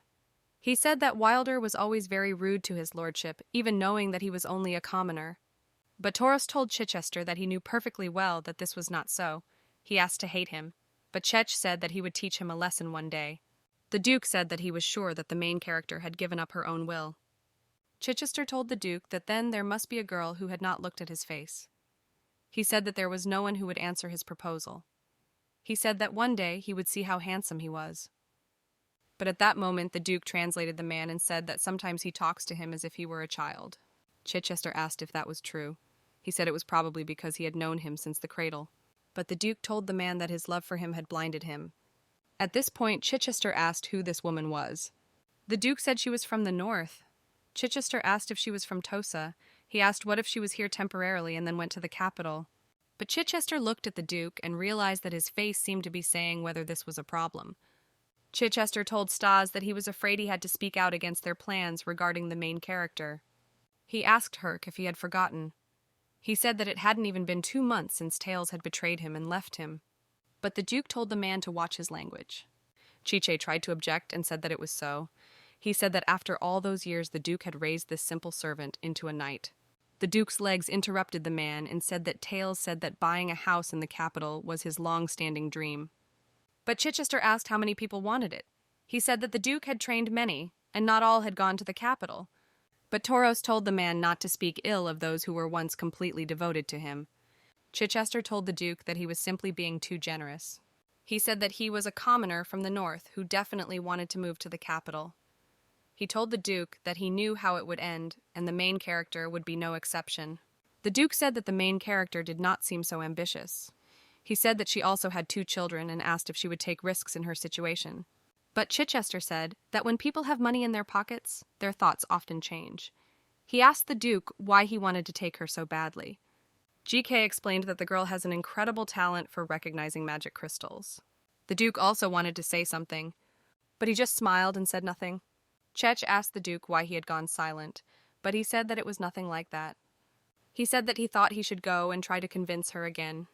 He said that Wilder was always very rude to his lordship, even knowing that he was only a commoner. But Thoros told Chichester that he knew perfectly well that this was not so. He asked to hate him, but Chech said that he would teach him a lesson one day. The Duke said that he was sure that the main character had given up her own will. Chichester told the Duke that then there must be a girl who had not looked at his face. He said that there was no one who would answer his proposal. He said that one day he would see how handsome he was. But at that moment the Duke translated the man and said that sometimes he talks to him as if he were a child. Chichester asked if that was true. He said it was probably because he had known him since the cradle. But the Duke told the man that his love for him had blinded him. At this point, Chichester asked who this woman was. The Duke said she was from the north. Chichester asked if she was from Tosa. He asked what if she was here temporarily and then went to the capital. But Chichester looked at the Duke and realized that his face seemed to be saying whether this was a problem. Chichester told Stas that he was afraid he had to speak out against their plans regarding the main character. He asked Herc if he had forgotten. He said that it hadn't even been 2 months since Tails had betrayed him and left him. But the Duke told the man to watch his language. Chiche tried to object and said that it was so. He said that after all those years the Duke had raised this simple servant into a knight. The Duke's legs interrupted the man and said that Tails said that buying a house in the capital was his long-standing dream. But Chichester asked how many people wanted it. He said that the Duke had trained many, and not all had gone to the capital. But Thoros told the man not to speak ill of those who were once completely devoted to him. Chichester told the Duke that he was simply being too generous. He said that he was a commoner from the north who definitely wanted to move to the capital. He told the Duke that he knew how it would end, and the main character would be no exception. The Duke said that the main character did not seem so ambitious. He said that she also had 2 children and asked if she would take risks in her situation. But Chichester said that when people have money in their pockets, their thoughts often change. He asked the Duke why he wanted to take her so badly. GK explained that the girl has an incredible talent for recognizing magic crystals. The Duke also wanted to say something, but he just smiled and said nothing. Chech asked the Duke why he had gone silent, but he said that it was nothing like that. He said that he thought he should go and try to convince her again.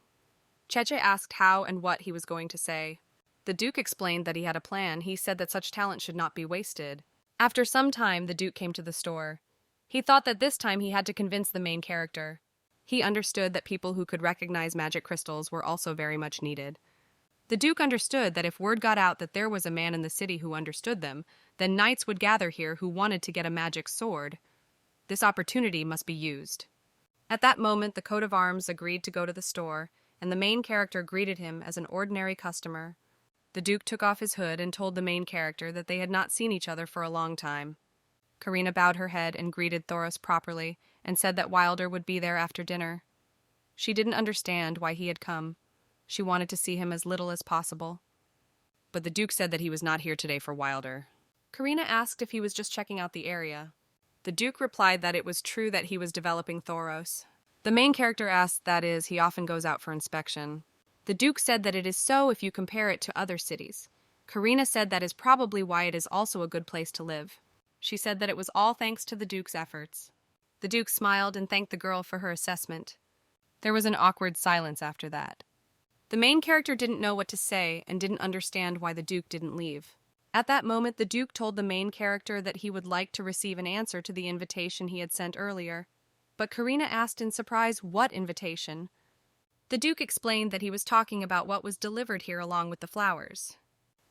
Cheche asked how and what he was going to say. The Duke explained that he had a plan. He said that such talent should not be wasted. After some time, the Duke came to the store. He thought that this time he had to convince the main character. He understood that people who could recognize magic crystals were also very much needed. The Duke understood that if word got out that there was a man in the city who understood them, then knights would gather here who wanted to get a magic sword. This opportunity must be used. At that moment, the coat of arms agreed to go to the store, and the main character greeted him as an ordinary customer. The Duke took off his hood and told the main character that they had not seen each other for a long time. Karina bowed her head and greeted Thoros properly and said that Wilder would be there after dinner. She didn't understand why he had come. She wanted to see him as little as possible. But the Duke said that he was not here today for Wilder. Karina asked if he was just checking out the area. The Duke replied that it was true that he was developing Thoros. The main character asked, that is, he often goes out for inspection. The Duke said that it is so if you compare it to other cities. Karina said that is probably why it is also a good place to live. She said that it was all thanks to the Duke's efforts. The Duke smiled and thanked the girl for her assessment. There was an awkward silence after that. The main character didn't know what to say and didn't understand why the Duke didn't leave. At that moment, the Duke told the main character that he would like to receive an answer to the invitation he had sent earlier. But Karina asked in surprise, what invitation? The Duke explained that he was talking about what was delivered here along with the flowers.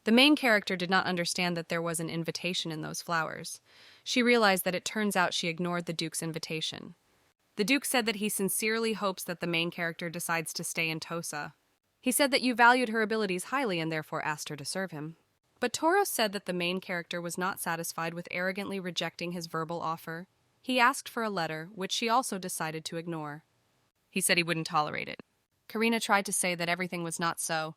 The main character did not understand that there was an invitation in those flowers. She realized that it turns out she ignored the Duke's invitation. The Duke said that he sincerely hopes that the main character decides to stay in Tosa. He said that you valued her abilities highly and therefore asked her to serve him. But Thoros said that the main character was not satisfied with arrogantly rejecting his verbal offer. He asked for a letter, which she also decided to ignore. He said he wouldn't tolerate it. Karina tried to say that everything was not so.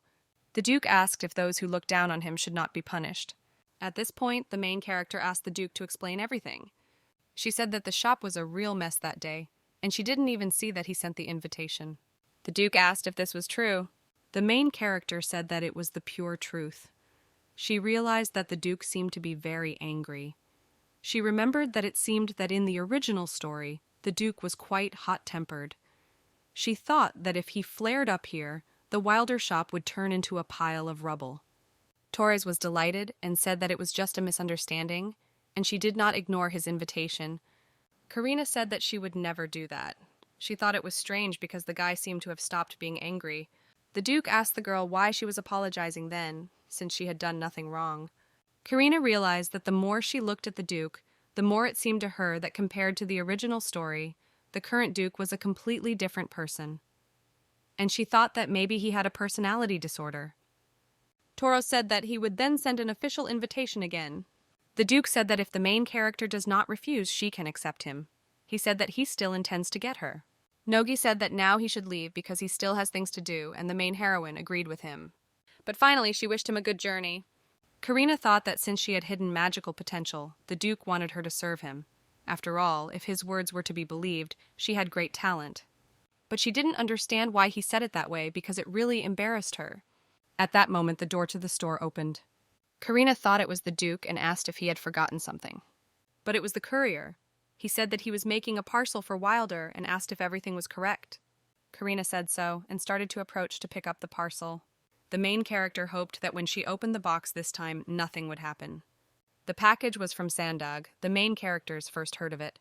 The Duke asked if those who looked down on him should not be punished. At this point, the main character asked the Duke to explain everything. She said that the shop was a real mess that day, and she didn't even see that he sent the invitation. The Duke asked if this was true. The main character said that it was the pure truth. She realized that the Duke seemed to be very angry. She remembered that it seemed that in the original story, the Duke was quite hot-tempered. She thought that if he flared up here, the Wilder shop would turn into a pile of rubble. Torres was delighted and said that it was just a misunderstanding, and she did not ignore his invitation. Karina said that she would never do that. She thought it was strange because the guy seemed to have stopped being angry. The Duke asked the girl why she was apologizing then, since she had done nothing wrong. Karina realized that the more she looked at the Duke, the more it seemed to her that compared to the original story, the current Duke was a completely different person. And she thought that maybe he had a personality disorder. Thoros said that he would then send an official invitation again. The Duke said that if the main character does not refuse, she can accept him. He said that he still intends to get her. Nogi said that now he should leave because he still has things to do, and the main heroine agreed with him. But finally, she wished him a good journey. Karina thought that since she had hidden magical potential, the Duke wanted her to serve him. After all, if his words were to be believed, she had great talent. But she didn't understand why he said it that way because it really embarrassed her. At that moment, the door to the store opened. Karina thought it was the Duke and asked if he had forgotten something. But it was the courier. He said that he was making a parcel for Wilder and asked if everything was correct. Karina said so and started to approach to pick up the parcel. The main character hoped that when she opened the box this time, nothing would happen. The package was from Sandag. The main characters first heard of it.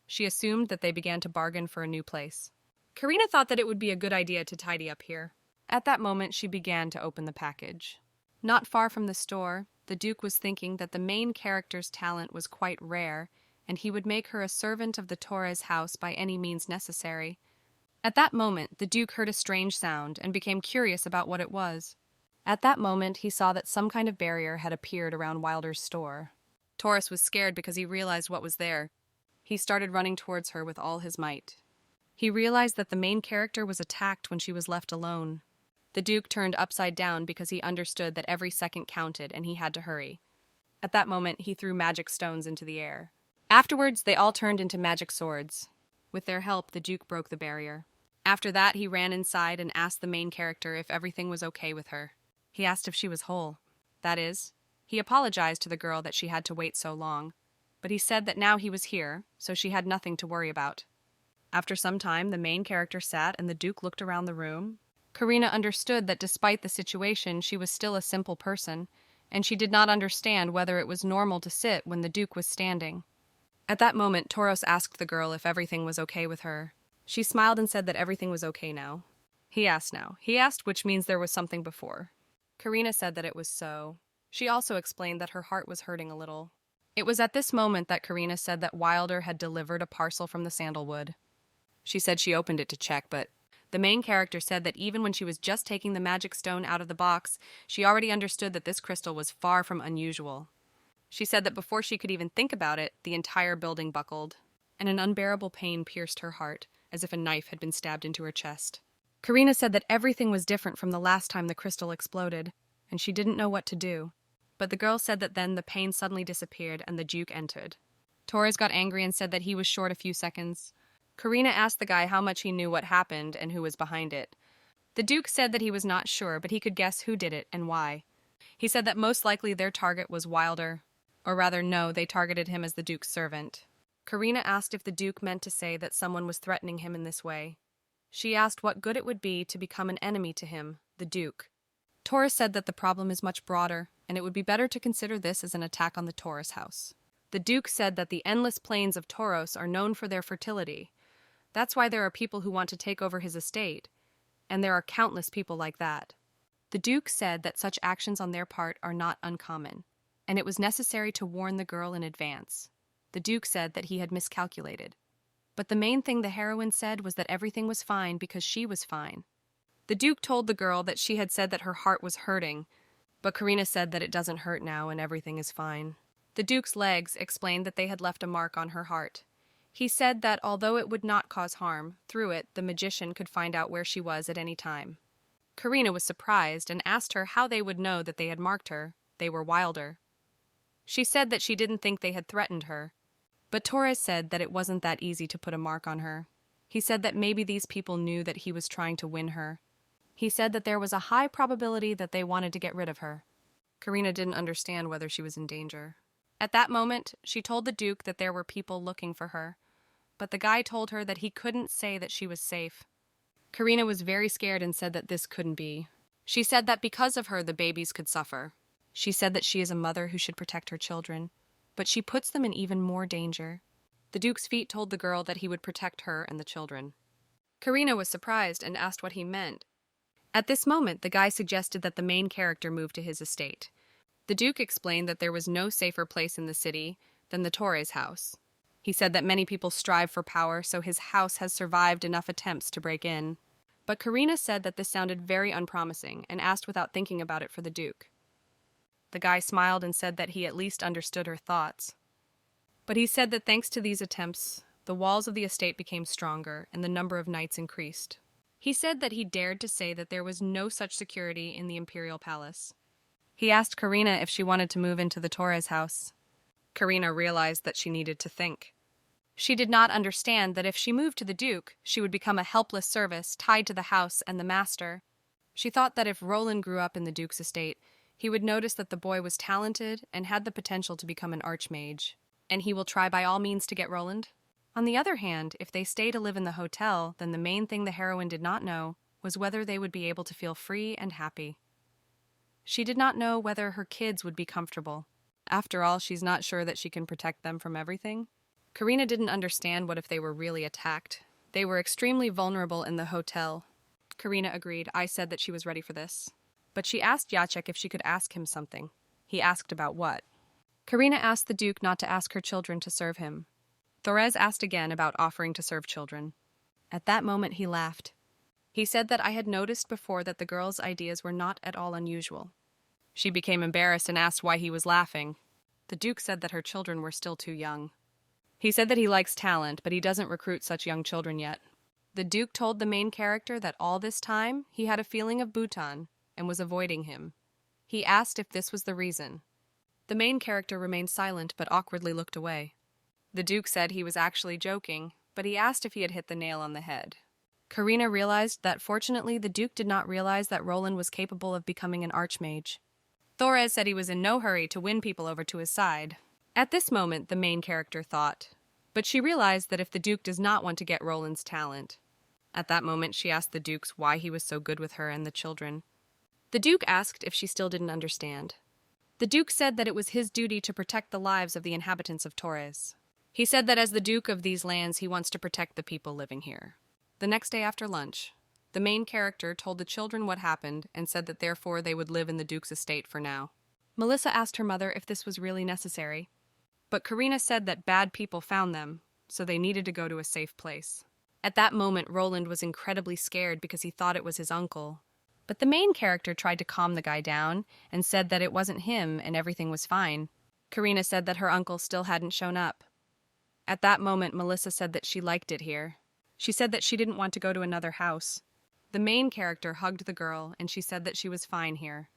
She assumed that they began to bargain for a new place. Karina thought that it would be a good idea to tidy up here. At that moment, she began to open the package. Not far from the store, the Duke was thinking that the main character's talent was quite rare, and he would make her a servant of the Torres house by any means necessary. At that moment, the Duke heard a strange sound and became curious about what it was. At that moment, he saw that some kind of barrier had appeared around Wilder's store. Torres was scared because he realized what was there. He started running towards her with all his might. He realized that the main character was attacked when she was left alone. The Duke turned upside down because he understood that every second counted and he had to hurry. At that moment, he threw magic stones into the air. Afterwards, they all turned into magic swords. With their help, the Duke broke the barrier. After that, he ran inside and asked the main character if everything was okay with her. He asked if she was whole. That is, he apologized to the girl that she had to wait so long, but he said that now he was here, so she had nothing to worry about. After some time, the main character sat and the Duke looked around the room. Karina understood that despite the situation, she was still a simple person, and she did not understand whether it was normal to sit when the Duke was standing. At that moment, Thoros asked the girl if everything was okay with her. She smiled and said that everything was okay now. He asked, which means there was something before. Karina said that it was so. She also explained that her heart was hurting a little. It was at this moment that Karina said that Wilder had delivered a parcel from the sandalwood. She said she opened it to check, but the main character said that even when she was just taking the magic stone out of the box, she already understood that this crystal was far from unusual. She said that before she could even think about it, the entire building buckled, and an unbearable pain pierced her heart, as if a knife had been stabbed into her chest. Karina said that everything was different from the last time the crystal exploded, and she didn't know what to do. But the girl said that then the pain suddenly disappeared and the Duke entered. Torres got angry and said that he was short a few seconds. Karina asked the guy how much he knew what happened and who was behind it. The Duke said that he was not sure, but he could guess who did it and why. He said that most likely their target was Wilder, or rather no, they targeted him as the Duke's servant. Karina asked if the Duke meant to say that someone was threatening him in this way. She asked what good it would be to become an enemy to him, the Duke. Torres said that the problem is much broader, and it would be better to consider this as an attack on the Torres house. The Duke said that the endless plains of Tauros are known for their fertility. That's why there are people who want to take over his estate, and there are countless people like that. The Duke said that such actions on their part are not uncommon, and it was necessary to warn the girl in advance. The Duke said that he had miscalculated. But the main thing the heroine said was that everything was fine because she was fine. The Duke told the girl that she had said that her heart was hurting, but Karina said that it doesn't hurt now and everything is fine. The Duke's legs explained that they had left a mark on her heart. He said that although it would not cause harm, through it the magician could find out where she was at any time. Karina was surprised and asked her how they would know that they had marked her. They were Wilder. She said that she didn't think they had threatened her, but Torres said that it wasn't that easy to put a mark on her. He said that maybe these people knew that he was trying to win her. He said that there was a high probability that they wanted to get rid of her. Karina didn't understand whether she was in danger. At that moment, she told the Duke that there were people looking for her, but the guy told her that he couldn't say that she was safe. Karina was very scared and said that this couldn't be. She said that because of her, the babies could suffer. She said that she is a mother who should protect her children, but she puts them in even more danger. The Duke's feet told the girl that he would protect her and the children. Karina was surprised and asked what he meant. At this moment, the guy suggested that the main character move to his estate. The Duke explained that there was no safer place in the city than the Torres house. He said that many people strive for power, so his house has survived enough attempts to break in. But Karina said that this sounded very unpromising and asked without thinking about it for the Duke. The guy smiled and said that he at least understood her thoughts. But he said that thanks to these attempts, the walls of the estate became stronger and the number of knights increased. He said that he dared to say that there was no such security in the imperial palace. He asked Karina if she wanted to move into the Torres house. Karina realized that she needed to think. She did not understand that if she moved to the Duke, she would become a helpless service tied to the house and the master. She thought that if Roland grew up in the Duke's estate, he would notice that the boy was talented and had the potential to become an archmage, and he will try by all means to get Roland. On the other hand, if they stay to live in the hotel, then the main thing the heroine did not know was whether they would be able to feel free and happy. She did not know whether her kids would be comfortable. After all, she's not sure that she can protect them from everything. Karina didn't understand what if they were really attacked. They were extremely vulnerable in the hotel. Karina agreed. I said that she was ready for this. But she asked Jacek if she could ask him something. He asked about what? Karina asked the Duke not to ask her children to serve him. Torres asked again about offering to serve children. At that moment he laughed. He said that I had noticed before that the girl's ideas were not at all unusual. She became embarrassed and asked why he was laughing. The Duke said that her children were still too young. He said that he likes talent, but he doesn't recruit such young children yet. The Duke told the main character that all this time he had a feeling of Bhutan and was avoiding him. He asked if this was the reason. The main character remained silent but awkwardly looked away. The Duke said he was actually joking, but he asked if he had hit the nail on the head. Karina realized that fortunately the Duke did not realize that Roland was capable of becoming an archmage. Torres said he was in no hurry to win people over to his side. At this moment, the main character thought, but she realized that if the Duke does not want to get Roland's talent. At that moment, she asked the Dukes why he was so good with her and the children. The Duke asked if she still didn't understand. The Duke said that it was his duty to protect the lives of the inhabitants of Torres. He said that as the Duke of these lands, he wants to protect the people living here. The next day after lunch, The main character told the children what happened and said that therefore they would live in the Duke's estate for now. Melissa asked her mother if this was really necessary, but Karina said that bad people found them, so they needed to go to a safe place. At that moment, Roland was incredibly scared because he thought it was his uncle. But the main character tried to calm the guy down and said that it wasn't him and everything was fine. Karina said that her uncle still hadn't shown up. At that moment, Melissa said that she liked it here. She said that she didn't want to go to another house. The main character hugged the girl and she said that she was fine here.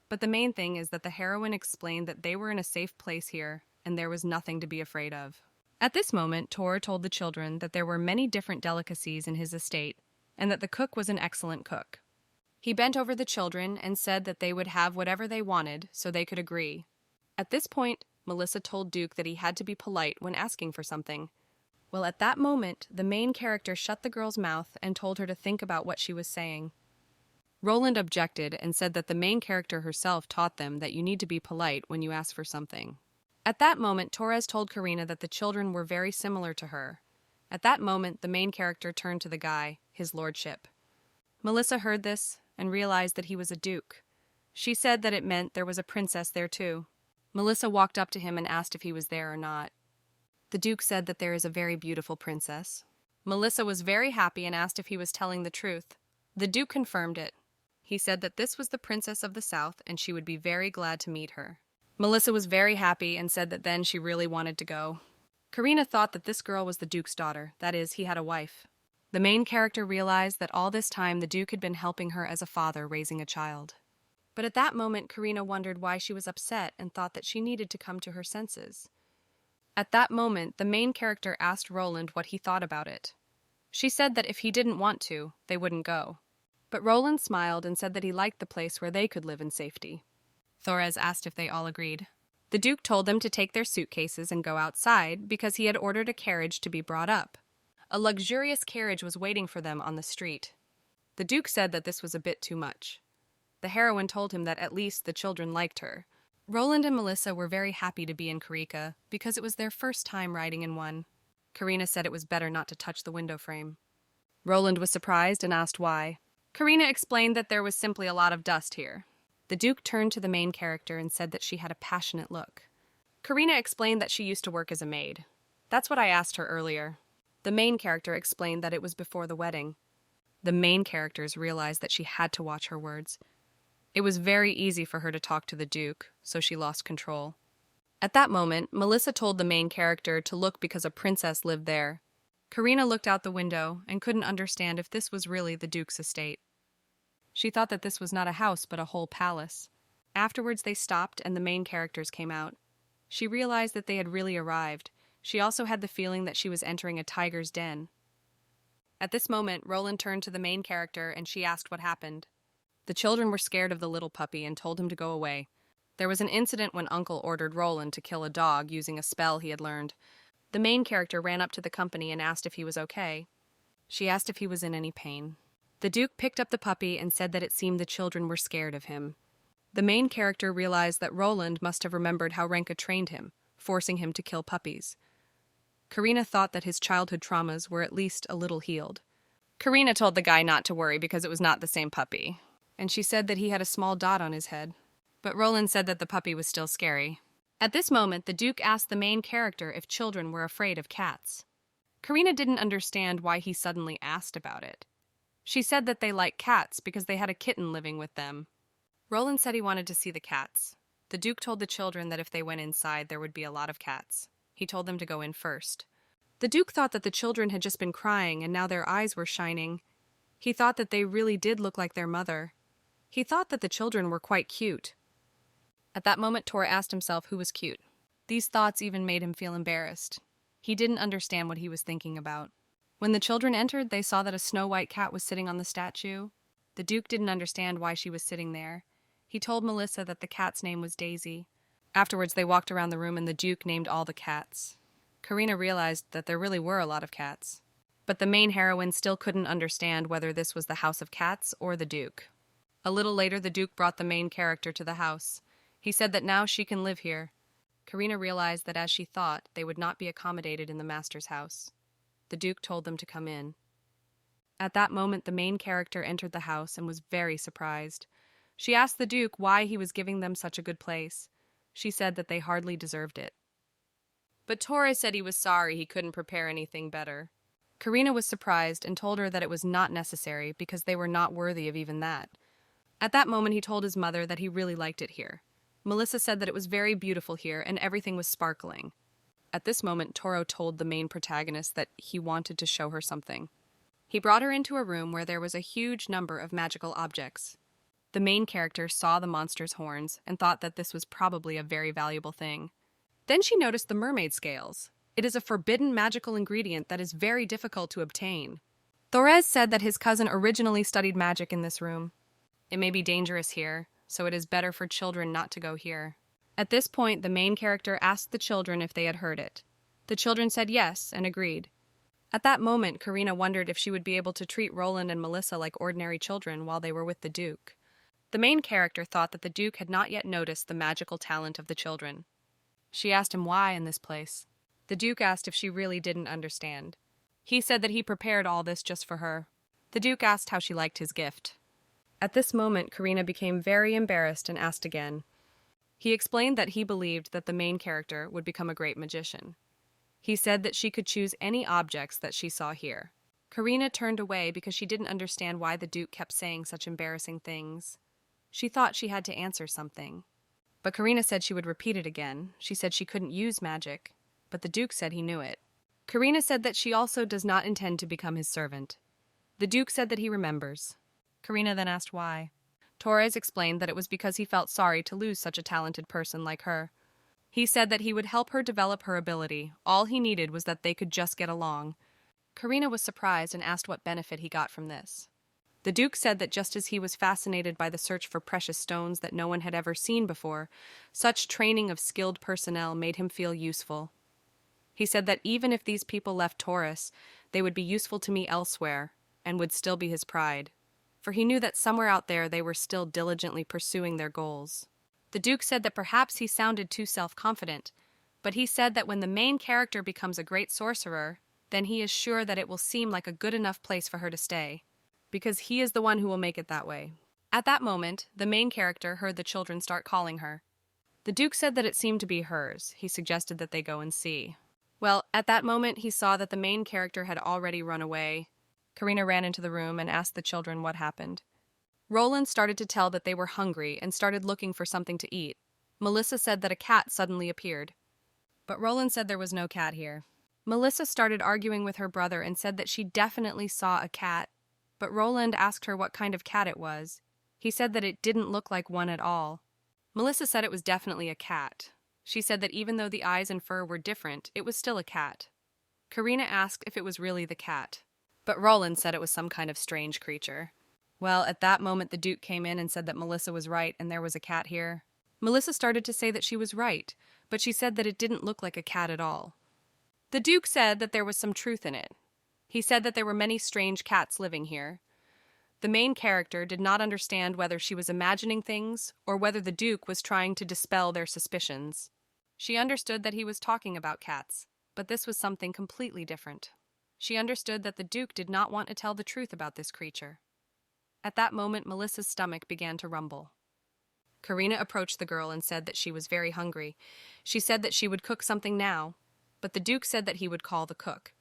But the main thing is that the heroine explained that they were in a safe place here and there was nothing to be afraid of. At this moment, Tor told the children that there were many different delicacies in his estate and that the cook was an excellent cook. He bent over the children and said that they would have whatever they wanted so they could agree. At this point, Melissa told Duke that he had to be polite when asking for something. Well, at that moment, the main character shut the girl's mouth and told her to think about what she was saying. Roland objected and said that the main character herself taught them that you need to be polite when you ask for something. At that moment, Torres told Karina that the children were very similar to her. At that moment, the main character turned to the guy, his lordship. Melissa heard this and realized that he was a duke. She said that it meant there was a princess there too. Melissa walked up to him and asked if he was there or not. The duke said that there is a very beautiful princess. Melissa was very happy and asked if he was telling the truth. The duke confirmed it. He said that this was the princess of the south and she would be very glad to meet her. Melissa was very happy and said that then she really wanted to go. Karina thought that this girl was the duke's daughter, that is, he had a wife. The main character realized that all this time the duke had been helping her as a father raising a child. But at that moment, Karina wondered why she was upset and thought that she needed to come to her senses. At that moment, the main character asked Roland what he thought about it. She said that if he didn't want to, they wouldn't go. But Roland smiled and said that he liked the place where they could live in safety. Torres asked if they all agreed. The Duke told them to take their suitcases and go outside because he had ordered a carriage to be brought up. A luxurious carriage was waiting for them on the street. The Duke said that this was a bit too much. The heroine told him that at least the children liked her. Roland and Melissa were very happy to be in Karika because it was their first time riding in one. Karina said it was better not to touch the window frame. Roland was surprised and asked why. Karina explained that there was simply a lot of dust here. The Duke turned to the main character and said that she had a passionate look. Karina explained that she used to work as a maid. That's what I asked her earlier. The main character explained that it was before the wedding. The main characters realized that she had to watch her words. It was very easy for her to talk to the Duke, so she lost control. At that moment, Melissa told the main character to look because a princess lived there. Karina looked out the window and couldn't understand if this was really the Duke's estate. She thought that this was not a house but a whole palace. Afterwards they stopped and the main characters came out. She realized that they had really arrived. She also had the feeling that she was entering a tiger's den. At this moment, Roland turned to the main character and she asked what happened. The children were scared of the little puppy and told him to go away. There was an incident when Uncle ordered Roland to kill a dog using a spell he had learned. The main character ran up to the company and asked if he was okay. She asked if he was in any pain. The Duke picked up the puppy and said that it seemed the children were scared of him. The main character realized that Roland must have remembered how Renka trained him, forcing him to kill puppies. Karina thought that his childhood traumas were at least a little healed. Karina told the guy not to worry because it was not the same puppy, and she said that he had a small dot on his head. But Roland said that the puppy was still scary. At this moment, the Duke asked the main character if children were afraid of cats. Karina didn't understand why he suddenly asked about it. She said that they liked cats because they had a kitten living with them. Roland said he wanted to see the cats. The Duke told the children that if they went inside, there would be a lot of cats. He told them to go in first. The Duke thought that the children had just been crying and now their eyes were shining. He thought that they really did look like their mother. He thought that the children were quite cute. At that moment, Tor asked himself who was cute. These thoughts even made him feel embarrassed. He didn't understand what he was thinking about. When the children entered, they saw that a snow-white cat was sitting on the statue. The Duke didn't understand why she was sitting there. He told Melissa that the cat's name was Daisy. Afterwards, they walked around the room and the Duke named all the cats. Karina realized that there really were a lot of cats. But the main heroine still couldn't understand whether this was the house of cats or the Duke. A little later, the Duke brought the main character to the house. He said that now she can live here. Karina realized that as she thought, they would not be accommodated in the master's house. The Duke told them to come in. At that moment, the main character entered the house and was very surprised. She asked the Duke why he was giving them such a good place. She said that they hardly deserved it. But Torres said he was sorry he couldn't prepare anything better. Karina was surprised and told her that it was not necessary because they were not worthy of even that. At that moment, he told his mother that he really liked it here. Melissa said that it was very beautiful here and everything was sparkling. At this moment, Toro told the main protagonist that he wanted to show her something. He brought her into a room where there was a huge number of magical objects. The main character saw the monster's horns and thought that this was probably a very valuable thing. Then she noticed the mermaid scales. It is a forbidden magical ingredient that is very difficult to obtain. Torres said that his cousin originally studied magic in this room. It may be dangerous here, so it is better for children not to go here. At this point, the main character asked the children if they had heard it. The children said yes and agreed. At that moment, Karina wondered if she would be able to treat Roland and Melissa like ordinary children while they were with the Duke. The main character thought that the Duke had not yet noticed the magical talent of the children. She asked him why in this place. The Duke asked if she really didn't understand. He said that he prepared all this just for her. The Duke asked how she liked his gift. At this moment, Karina became very embarrassed and asked again. He explained that he believed that the main character would become a great magician. He said that she could choose any objects that she saw here. Karina turned away because she didn't understand why the Duke kept saying such embarrassing things. She thought she had to answer something. But Karina said she would repeat it again. She said she couldn't use magic, but the Duke said he knew it. Karina said that she also does not intend to become his servant. The Duke said that he remembers. Karina then asked why. Torres explained that it was because he felt sorry to lose such a talented person like her. He said that he would help her develop her ability. All he needed was that they could just get along. Karina was surprised and asked what benefit he got from this. The Duke said that just as he was fascinated by the search for precious stones that no one had ever seen before, such training of skilled personnel made him feel useful. He said that even if these people left Taurus, they would be useful to me elsewhere and would still be his pride, for he knew that somewhere out there they were still diligently pursuing their goals. The Duke said that perhaps he sounded too self-confident, but he said that when the main character becomes a great sorcerer, then he is sure that it will seem like a good enough place for her to stay, because he is the one who will make it that way. At that moment, the main character heard the children start calling her. The Duke said that it seemed to be hers. He suggested that they go and see. Well, at that moment, he saw that the main character had already run away. Karina ran into the room and asked the children what happened. Roland started to tell that they were hungry and started looking for something to eat. Melissa said that a cat suddenly appeared. But Roland said there was no cat here. Melissa started arguing with her brother and said that she definitely saw a cat, but Roland asked her what kind of cat it was. He said that it didn't look like one at all. Melissa said it was definitely a cat. She said that even though the eyes and fur were different, it was still a cat. Karina asked if it was really the cat, but Roland said it was some kind of strange creature. Well, at that moment the Duke came in and said that Melissa was right and there was a cat here. Melissa started to say that she was right, but she said that it didn't look like a cat at all. The Duke said that there was some truth in it. He said that there were many strange cats living here. The main character did not understand whether she was imagining things or whether the Duke was trying to dispel their suspicions. She understood that he was talking about cats, but this was something completely different. She understood that the Duke did not want to tell the truth about this creature. At that moment, Melissa's stomach began to rumble. Karina approached the girl and said that she was very hungry. She said that she would cook something now, but the Duke said that he would call the cook.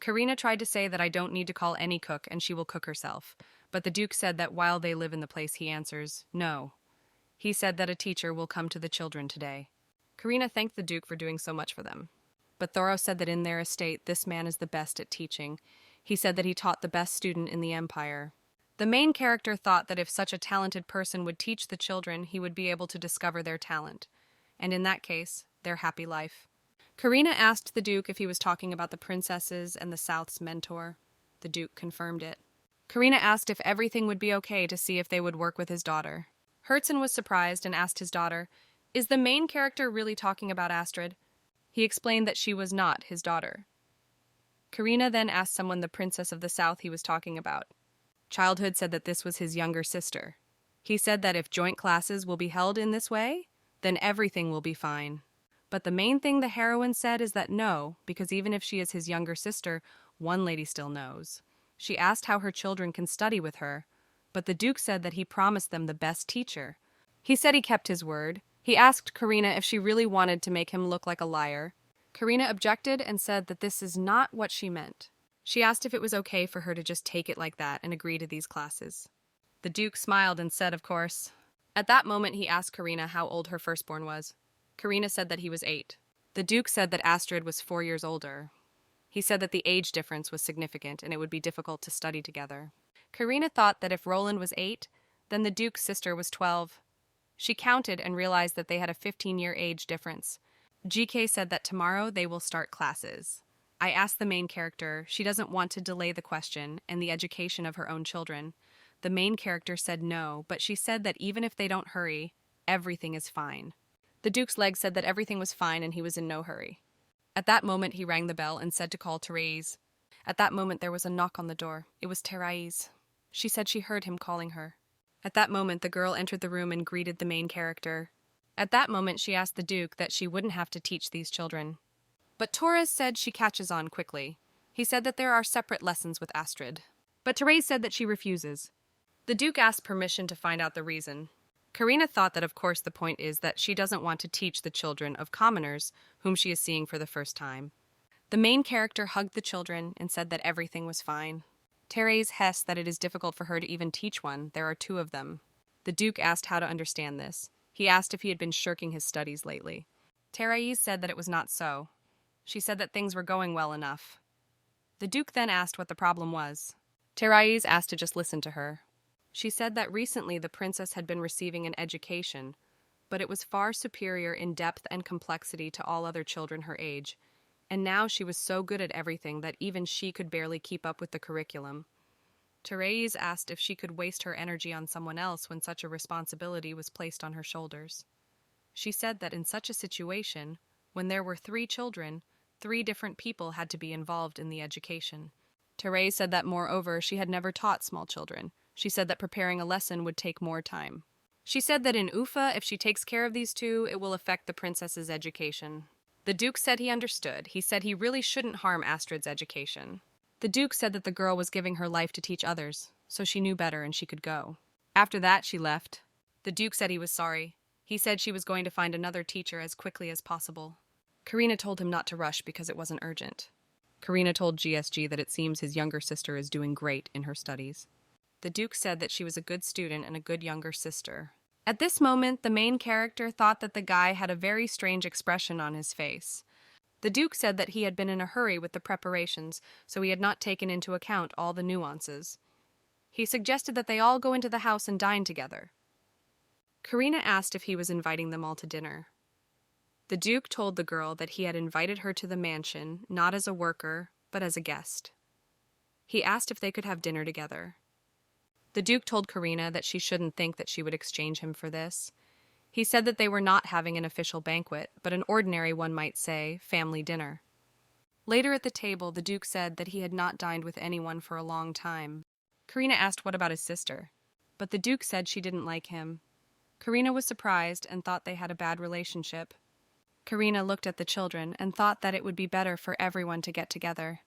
Karina tried to say that I don't need to call any cook and she will cook herself, but the Duke said that while they live in the place he answers, no. He said that a teacher will come to the children today. Karina thanked the Duke for doing so much for them. But Thoreau said that in their estate, this man is the best at teaching. He said that he taught the best student in the empire. The main character thought that if such a talented person would teach the children, he would be able to discover their talent, and in that case, their happy life. Karina asked the Duke if he was talking about the princesses and the South's mentor. The Duke confirmed it. Karina asked if everything would be okay to see if they would work with his daughter. Herzen was surprised and asked his daughter, "Is the main character really talking about Astrid?" He explained that she was not his daughter. Karina then asked someone the princess of the South he was talking about. Childhood said that this was his younger sister. He said that if joint classes will be held in this way, then everything will be fine. But the main thing the heroine said is that no, because even if she is his younger sister, one lady still knows. She asked how her children can study with her, but the Duke said that he promised them the best teacher. He said he kept his word. He asked Karina if she really wanted to make him look like a liar. Karina objected and said that this is not what she meant. She asked if it was okay for her to just take it like that and agree to these classes. The Duke smiled and said, of course. At that moment, he asked Karina how old her firstborn was. Karina said that he was 8. The Duke said that Astrid was 4 years older. He said that the age difference was significant and it would be difficult to study together. Karina thought that if Roland was 8, then the Duke's sister was 12. She counted and realized that they had a 15-year age difference. GK said that tomorrow they will start classes. I asked the main character, she doesn't want to delay the question and the education of her own children. The main character said no, but she said that even if they don't hurry, everything is fine. The Duke's leg said that everything was fine and he was in no hurry. At that moment, he rang the bell and said to call Therese. At that moment, there was a knock on the door. It was Therese. She said she heard him calling her. At that moment, the girl entered the room and greeted the main character. At that moment, she asked the Duke that she wouldn't have to teach these children. But Torres said she catches on quickly. He said that there are separate lessons with Astrid. But Therese said that she refuses. The Duke asked permission to find out the reason. Karina thought that of course the point is that she doesn't want to teach the children of commoners whom she is seeing for the first time. The main character hugged the children and said that everything was fine. Therese hessed that it is difficult for her to even teach one. There are 2 of them. The Duke asked how to understand this. He asked if he had been shirking his studies lately. Therese said that it was not so. She said that things were going well enough. The Duke then asked what the problem was. Therese asked to just listen to her. She said that recently the princess had been receiving an education, but it was far superior in depth and complexity to all other children her age, and now she was so good at everything that even she could barely keep up with the curriculum. Therese asked if she could waste her energy on someone else when such a responsibility was placed on her shoulders. She said that in such a situation, when there were 3 children, 3 different people had to be involved in the education. Therese said that moreover, she had never taught small children. She said that preparing a lesson would take more time. She said that in Ufa, if she takes care of these 2, it will affect the princess's education. The Duke said he understood. He said he really shouldn't harm Astrid's education. The Duke said that the girl was giving her life to teach others, so she knew better and she could go. After that, she left. The Duke said he was sorry. He said she was going to find another teacher as quickly as possible. Karina told him not to rush because it wasn't urgent. Karina told GSG that it seems his younger sister is doing great in her studies. The Duke said that she was a good student and a good younger sister. At this moment, the main character thought that the guy had a very strange expression on his face. The Duke said that he had been in a hurry with the preparations, so he had not taken into account all the nuances. He suggested that they all go into the house and dine together. Karina asked if he was inviting them all to dinner. The Duke told the girl that he had invited her to the mansion, not as a worker, but as a guest. He asked if they could have dinner together. The Duke told Karina that she shouldn't think that she would exchange him for this. He said that they were not having an official banquet, but an ordinary, one might say, family dinner. Later at the table, the Duke said that he had not dined with anyone for a long time. Karina asked what about his sister, but the Duke said she didn't like him. Karina was surprised and thought they had a bad relationship. Karina looked at the children and thought that it would be better for everyone to get together.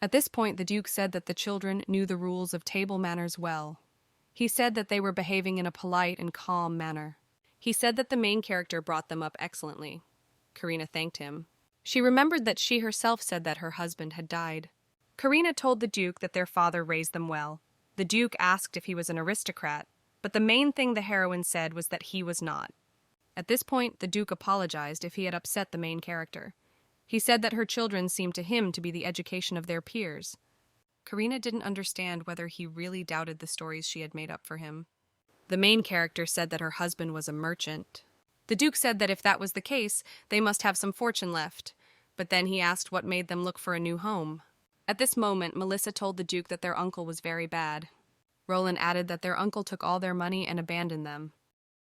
At this point, the Duke said that the children knew the rules of table manners well. He said that they were behaving in a polite and calm manner. He said that the main character brought them up excellently. Karina thanked him. She remembered that she herself said that her husband had died. Karina told the Duke that their father raised them well. The Duke asked if he was an aristocrat, but the main thing the heroine said was that he was not. At this point, the Duke apologized if he had upset the main character. He said that her children seemed to him to be the education of their peers. Karina didn't understand whether he really doubted the stories she had made up for him. The main character said that her husband was a merchant. The Duke said that if that was the case, they must have some fortune left, but then he asked what made them look for a new home. At this moment, Melissa told the Duke that their uncle was very bad. Roland added that their uncle took all their money and abandoned them.